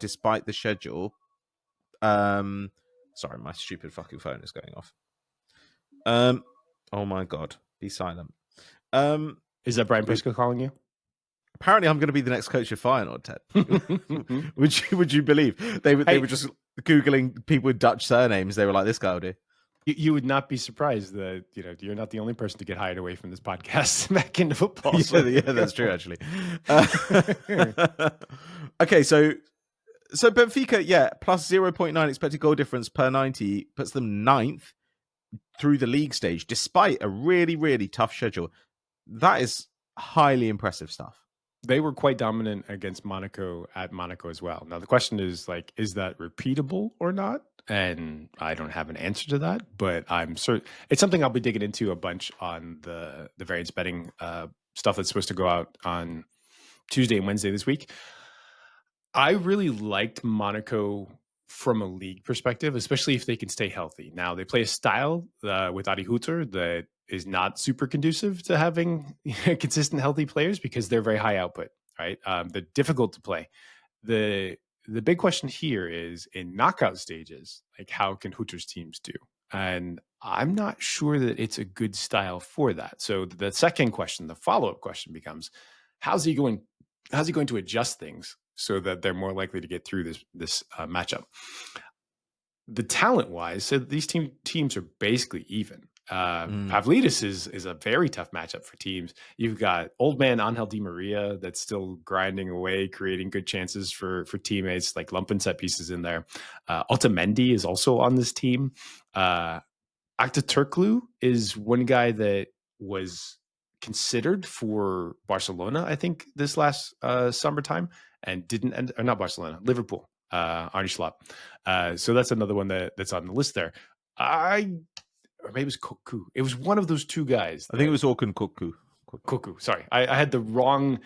despite the schedule. Sorry, my stupid fucking phone is going off. Oh my God, be silent. Is that Brian Priske calling you? Apparently, I'm going to be the next coach of Feyenoord, Ted. Would you believe they were just Googling people with Dutch surnames? They were like, this guy will do. You would not be surprised that, you're not the only person to get hired away from this podcast back into football. Yeah, So yeah, that's true, actually. Okay, so Benfica, yeah, plus 0.9 expected goal difference per 90 puts them ninth through the league stage, despite a really, really tough schedule. That is highly impressive stuff. they were quite dominant against Monaco at Monaco as well. Now the question is like, is that repeatable or not? And I don't have an answer to that, but I'm certain it's something I'll be digging into a bunch on the variance betting stuff that's supposed to go out on Tuesday and Wednesday this week. I really liked Monaco from a league perspective, especially if they can stay healthy. Now they play a style with Adi Hütter that is not super conducive to having consistent healthy players because they're very high output, right? They're difficult to play. The the big question here is in knockout stages, like how can Hütter's teams do? And I'm not sure that it's a good style for that. So the second question, the follow up question becomes, how's he going how's he going to adjust things so that they're more likely to get through this matchup? The talent wise, so these teams are basically even. Pavlidis is a very tough matchup for teams. You've got old man Angel Di Maria that's still grinding away, creating good chances for teammates, like lumping set pieces in there. Otamendi is also on this team. Aktürkoğlu is one guy that was considered for Barcelona, I think, this last summertime, and didn't end, or not Barcelona, Liverpool, Arne Slot. So that's another one that's on the list there. Or maybe it was Koku. It was one of those two guys. I think it was Orkun Koku. Koku. Sorry, I had the wrong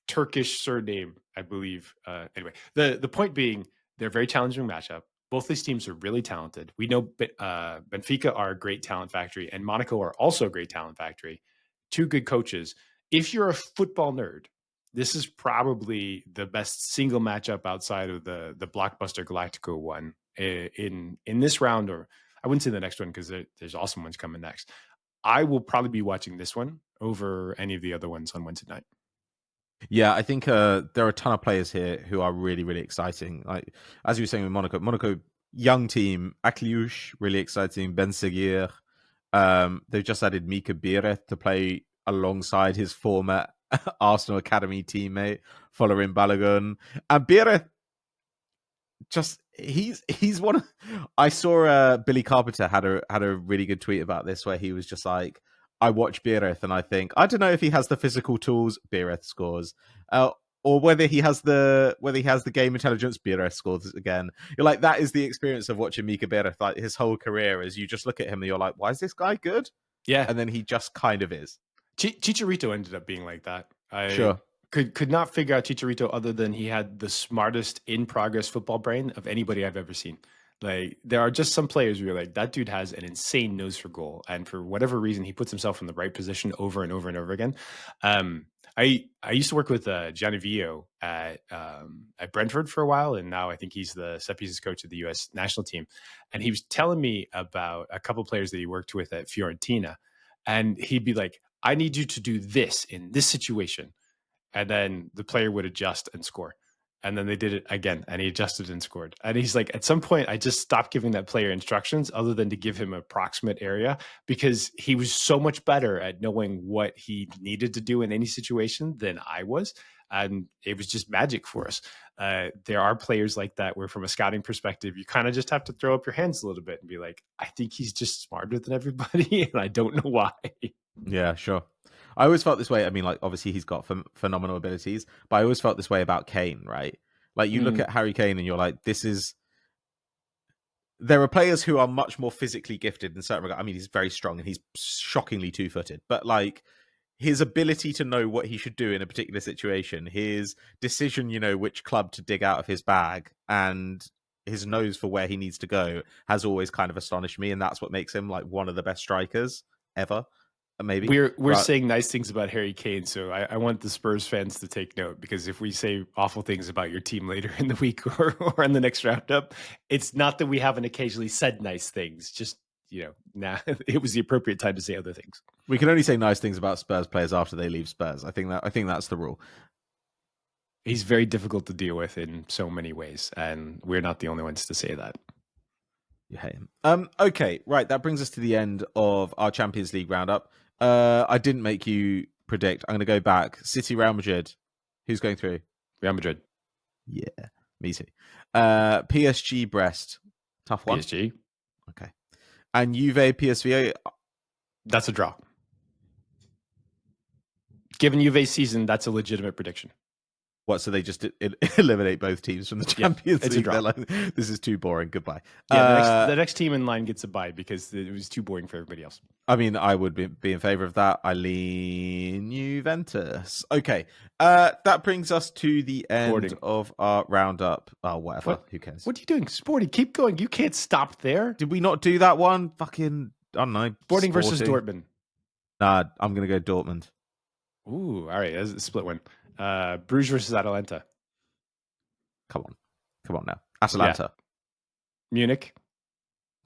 Turkish surname, I believe. Anyway, the point being, they're a very challenging matchup. Both these teams are really talented. We know Benfica are a great talent factory, and Monaco are also a great talent factory. Two good coaches. If you're a football nerd, this is probably the best single matchup outside of the blockbuster Galactico one in this round, or I wouldn't say the next one because there's awesome ones coming next. I will probably be watching this one over any of the other ones on Wednesday night. Yeah, I think there are a ton of players here who are really, really exciting. Like as you were saying with Monaco, young team, Akliouche, really exciting. Ben Seguir. They've just added Mika Biereth to play alongside his former Arsenal academy teammate, following Balogun. And Biereth, he's one of, I saw Billy Carpenter had a really good tweet about this where he was just like, I watch Biereth and I think, I don't know if he has the physical tools, Biereth scores, or whether he has the game intelligence, Biereth scores again. You're like, that is the experience of watching Mika Biereth, like his whole career, is you just look at him and you're like, why is this guy good? Yeah, and then he just kind of is. Chicharito ended up being like that. I Sure. could not figure out Chicharito other than he had the smartest in progress football brain of anybody I've ever seen. Like there are just some players where you're like, that dude has an insane nose for goal, and for whatever reason, he puts himself in the right position over and over and over again. I used to work with Gianni at Brentford for a while, and now I think he's the set pieces coach of the U.S. national team. And he was telling me about a couple players that he worked with at Fiorentina, and he'd be like, "I need you to do this in this situation," and then the player would adjust and score. And then they did it again, and he adjusted and scored. And he's like, at some point, I just stopped giving that player instructions other than to give him an approximate area because he was so much better at knowing what he needed to do in any situation than I was. And it was just magic for us. There are players like that where, from a scouting perspective, you kind of just have to throw up your hands a little bit and be like, I think he's just smarter than everybody, and I don't know why. Yeah, sure. I always felt this way. I mean, like, obviously he's got phenomenal abilities, but I always felt this way about Kane, right? Like, you look at Harry Kane and you're like, there are players who are much more physically gifted in certain regard. I mean, he's very strong and he's shockingly two-footed, but like his ability to know what he should do in a particular situation, his decision, which club to dig out of his bag, and his nose for where he needs to go has always kind of astonished me. And that's what makes him like one of the best strikers ever. Maybe we're saying nice things about Harry Kane, so I want the Spurs fans to take note, because if we say awful things about your team later in the week or in the next roundup, it's not that we haven't occasionally said nice things. Just now it was the appropriate time to say other things. We can only say nice things about Spurs players after they leave Spurs. I think that's the rule. He's very difficult to deal with in so many ways, and we're not the only ones to say that. You hate him. Okay, right. That brings us to the end of our Champions League roundup. I didn't make you predict. I'm going to go back. City, Real Madrid. Who's going through? Real Madrid. Yeah, me too. PSG, Brest. Tough one. PSG. Okay. And Juve, PSV. That's a draw. Given Juve's season, that's a legitimate prediction. What? So they just eliminate both teams from the Champions League? They're like, this is too boring. Goodbye. Yeah, the next team in line gets a bye because it was too boring for everybody else. I mean, I would be in favor of that. I lean Juventus. Okay. That brings us to the end of our roundup. Oh, whatever. Who cares? What are you doing? Sporting. Keep going. You can't stop there. Did we not do that one? Fucking, I don't know. Sporting versus Dortmund. Nah, I'm going to go Dortmund. Ooh, all right. That's a split win. Bruges versus Atalanta. Come on now. Atalanta. Yeah. Munich.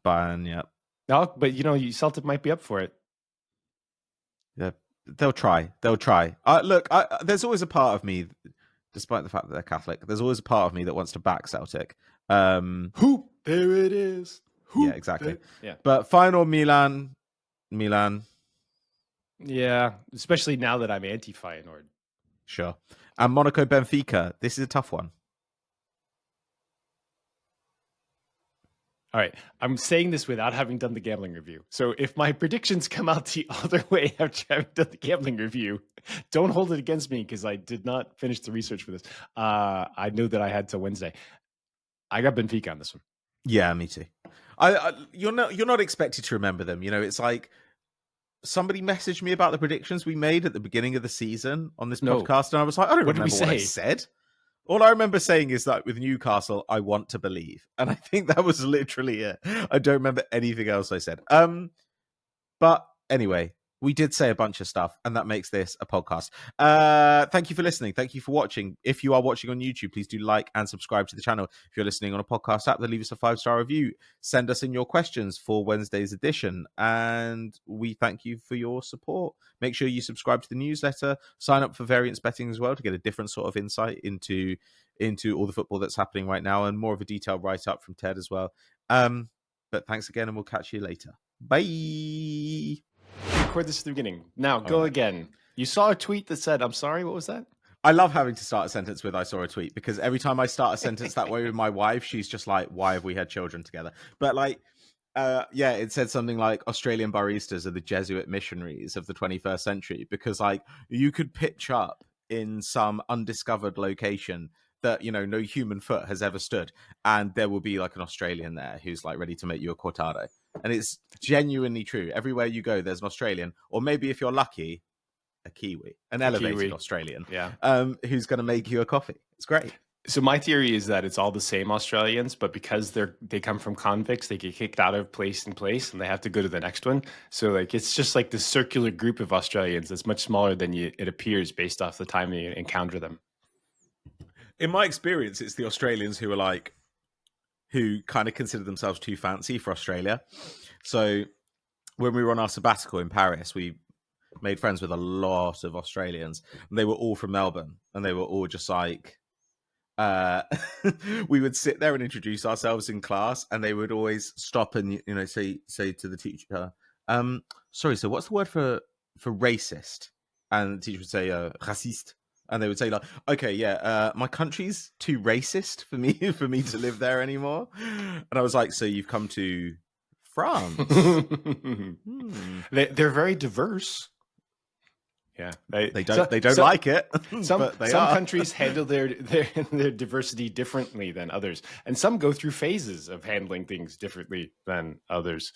Bayern, yeah. No, but Celtic might be up for it. Yeah, they'll try. Look, there's always a part of me, despite the fact that they're Catholic, there's always a part of me that wants to back Celtic. Hoop, there it is. Hoop, yeah, exactly. Yeah. But final Milan. Yeah, especially now that I'm anti-Feyenoord. Sure. And Monaco, Benfica. This is a tough one. All right. I'm saying this without having done the gambling review. So if my predictions come out the other way after having done the gambling review, don't hold it against me because I did not finish the research for this. I knew that I had till Wednesday. I got Benfica on this one. Yeah, me too. You're not expected to remember them. It's like somebody messaged me about the predictions we made at the beginning of the season on this podcast, and I was like, I don't remember what I said. All I remember saying is that with Newcastle, I want to believe. And I think that was literally it. I don't remember anything else I said. But anyway, we did say a bunch of stuff, and that makes this a podcast. Thank you for listening. Thank you for watching. If you are watching on YouTube, please do like and subscribe to the channel. If you're listening on a podcast app, then leave us a 5-star review. Send us in your questions for Wednesday's edition. And we thank you for your support. Make sure you subscribe to the newsletter. Sign up for variance betting as well to get a different sort of insight into all the football that's happening right now, and more of a detailed write-up from Ted as well. But thanks again, and we'll catch you later. Bye. Record this at the beginning. Now, go again. You saw a tweet that said, I'm sorry, what was that? I love having to start a sentence with I saw a tweet, because every time I start a sentence that way with my wife, she's just like, why have we had children together? But like, it said something like Australian baristas are the Jesuit missionaries of the 21st century, because like you could pitch up in some undiscovered location that, no human foot has ever stood, and there will be like an Australian there who's like ready to make you a cortado. And it's genuinely true. Everywhere you go, there's an Australian, or maybe if you're lucky, a Kiwi, an elevated Australian, who's going to make you a coffee. It's great. So my theory is that it's all the same Australians, but because they come from convicts, they get kicked out of place in place, and they have to go to the next one. So like it's just like this circular group of Australians that's much smaller than it appears based off the time you encounter them. In my experience, it's the Australians who kind of consider themselves too fancy for Australia. So when we were on our sabbatical in Paris, we made friends with a lot of Australians, and they were all from Melbourne, and they were all just like, we would sit there and introduce ourselves in class, and they would always stop and say to the teacher, sorry, so what's the word for racist? And the teacher would say raciste. And they would say like, okay, yeah, my country's too racist for me to live there anymore. And I was like, so you've come to France? They're very diverse. Yeah, they don't like it. Some countries handle their diversity differently than others, and some go through phases of handling things differently than others.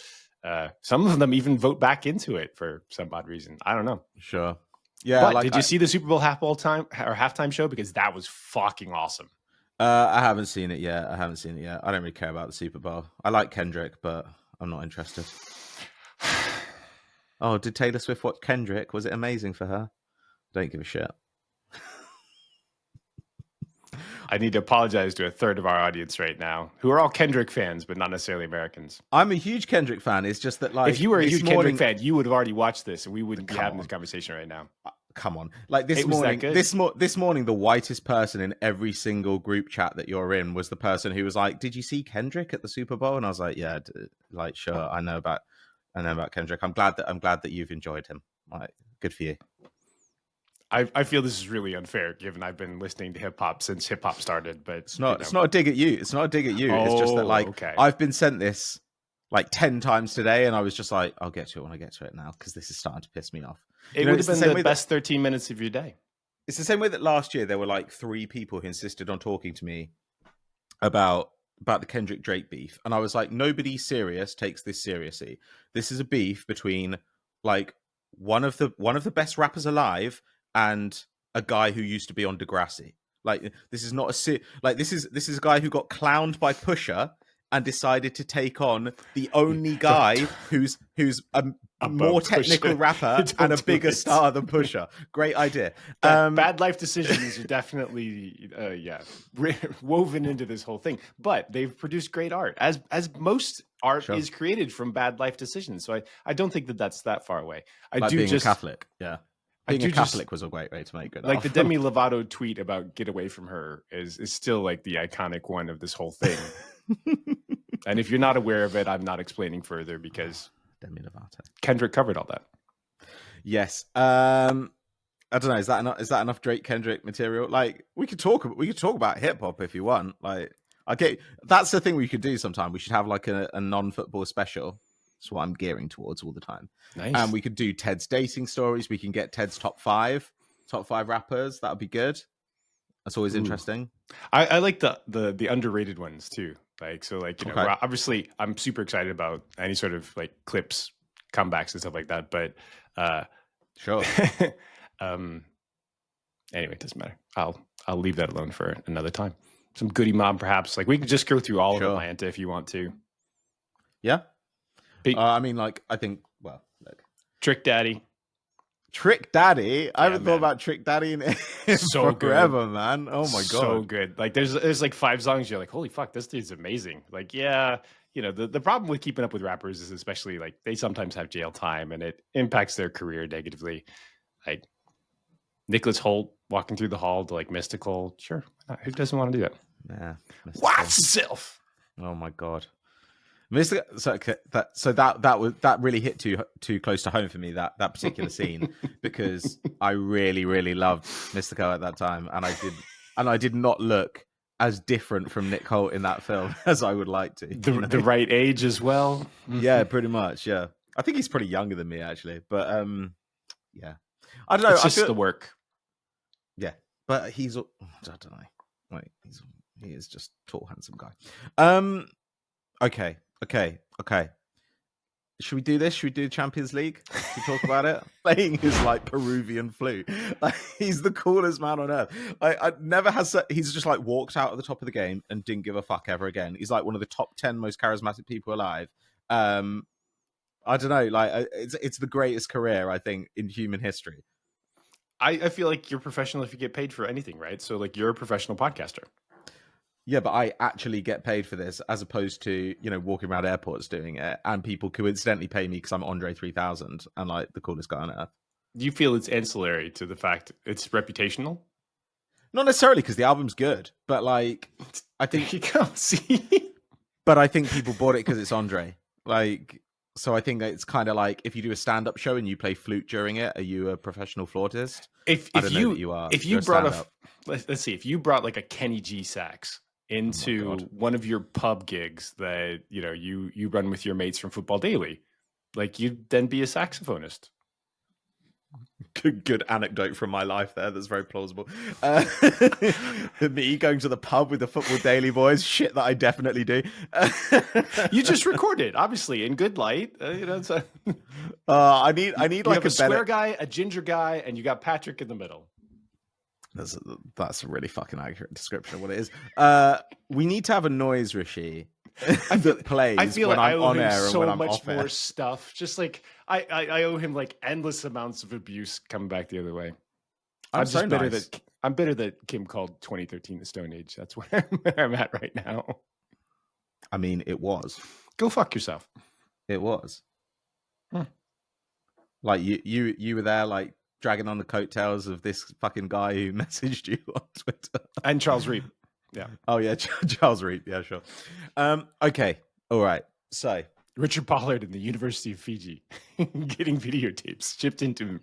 Some of them even vote back into it for some odd reason. I don't know. Sure. Yeah. But did you see the Super Bowl halftime show? Because that was fucking awesome. I haven't seen it yet. I don't really care about the Super Bowl. I like Kendrick, but I'm not interested. Oh, did Taylor Swift watch Kendrick? Was it amazing for her? Don't give a shit. I need to apologize to a third of our audience right now, who are all Kendrick fans, but not necessarily Americans. I'm a huge Kendrick fan. It's just that, like, if you were a huge Kendrick fan, you would have already watched this, and we wouldn't be having this conversation right now. Come on. Like this It was that morning, good. this morning, the whitest person in every single group chat that you're in was the person who was like, "Did you see Kendrick at the Super Bowl?" And I was like, "Yeah, like sure, I know about Kendrick. I'm glad that you've enjoyed him. Like, good for you." I feel this is really unfair, given I've been listening to hip hop since hip hop started. But It's not a dig at you. It's not a dig at you. It's just that like okay. I've been sent this like 10 times today, and I was just like, I'll get to it when I get to it now because this is starting to piss me off. It would have been the best 13 minutes of your day. It's the same way that last year there were like 3 people who insisted on talking to me about the Kendrick Drake beef, and I was like, nobody serious takes this seriously. This is a beef between like one of the best rappers alive and a guy who used to be on Degrassi. Like this is not this is a guy who got clowned by Pusha and decided to take on the only guy who's a more technical rapper and a bigger star than Pusha. Great idea. Bad life decisions are definitely woven into this whole thing, but they've produced great art, as most art is created from bad life decisions. So I don't think that that's that far away. I like do being a Catholic, yeah. Being a Catholic was a great way to make good. Like the Demi Lovato tweet about "get away from her" is still like the iconic one of this whole thing. And if you're not aware of it, I'm not explaining further because Demi Lovato. Kendrick covered all that. Yes. I don't know. Is that enough Drake Kendrick material? Like we could talk about hip hop if you want. Like that's the thing we could do sometime. We should have like a non-football special. That's what I'm gearing towards all the time. Nice. And we could do Ted's dating stories. We can get Ted's top five rappers. That would be good. That's always interesting. I like the underrated ones too. Like so, like you know, obviously, I'm super excited about any sort of like clips, comebacks, and stuff like that. But sure. Anyway, it doesn't matter. I'll leave that alone for another time. Some Goody Mob, perhaps. Like we can just go through all of Atlanta if you want to. Yeah. I mean, like, I think, well, look. Trick Daddy. I haven't thought about Trick Daddy in so forever, man. Oh my god. So good. Like there's like 5 songs you're like, holy fuck, this dude's amazing. Like, yeah, you know, the problem with keeping up with rappers is especially like they sometimes have jail time and it impacts their career negatively. Like Nicholas Hoult walking through the hall to like Mystical. Sure. Who doesn't want to do that? Yeah. Watch yourself. Oh my god. So that really hit too close to home for me, that particular scene, because I really loved Mystico at that time, and I did not look as different from Nick Hoult in that film as I would like to. The right age as well. Yeah, pretty much. Yeah, I think he's pretty younger than me actually, but yeah, I don't know. It's just the work. Yeah, but I don't know. Like he is just tall, handsome guy. Okay. Should we do this? Should we do Champions League? Should we talk about it? Playing his like Peruvian flute. Like, he's the coolest man on earth. I never has. He's just like walked out at the top of the game and didn't give a fuck ever again. He's like one of the top 10 most charismatic people alive. I don't know. Like it's the greatest career I think in human history. I feel like you're professional if you get paid for anything, right? So like you're a professional podcaster. Yeah, but I actually get paid for this as opposed to, you know, walking around airports doing it, and people coincidentally pay me because I'm Andre 3000 and like the coolest guy on earth. Do you feel it's ancillary to the fact it's reputational? Not necessarily because the album's good, but like I think you can't see. But I think people bought it because it's Andre. Like, so I think it's kind of like if you do a stand-up show and you play flute during it, are you a professional flautist? If you are, if you brought let's see, if you brought like a Kenny G sax into one of your pub gigs that you run with your mates from Football Daily, like you'd then be a saxophonist. Good anecdote from my life there. That's very plausible. Me going to the pub with the Football Daily boys, shit that I definitely do. You just recorded, obviously, in good light. So I need like a square guy, a ginger guy, and you got Patrick in the middle. That's a really fucking accurate description of what it is. We need to have a noise, Rishi, that plays I feel when like I'm I owe on him air and so when I'm much off more air. stuff. Just like I owe him like endless amounts of abuse coming back the other way. I'm bitter that Kim called 2013 the Stone Age. That's where I'm at right now. I mean, it was. Go fuck yourself. It was. Like you were there, like dragging on the coattails of this fucking guy who messaged you on Twitter. And Charles Reap. Yeah. Oh yeah, Charles Reap. Yeah, sure. Okay. All right. So Richard Pollard in the University of Fiji getting videotapes shipped into him.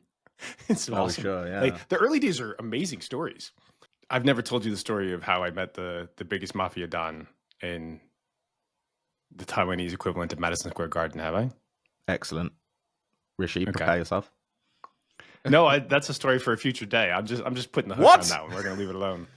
It's awesome. Sure, yeah. Like, the early days are amazing stories. I've never told you the story of how I met the biggest mafia don in the Taiwanese equivalent of Madison Square Garden, have I? Excellent. Rishi, prepare yourself. No, that's a story for a future day. I'm just putting the hook on that one. We're gonna leave it alone.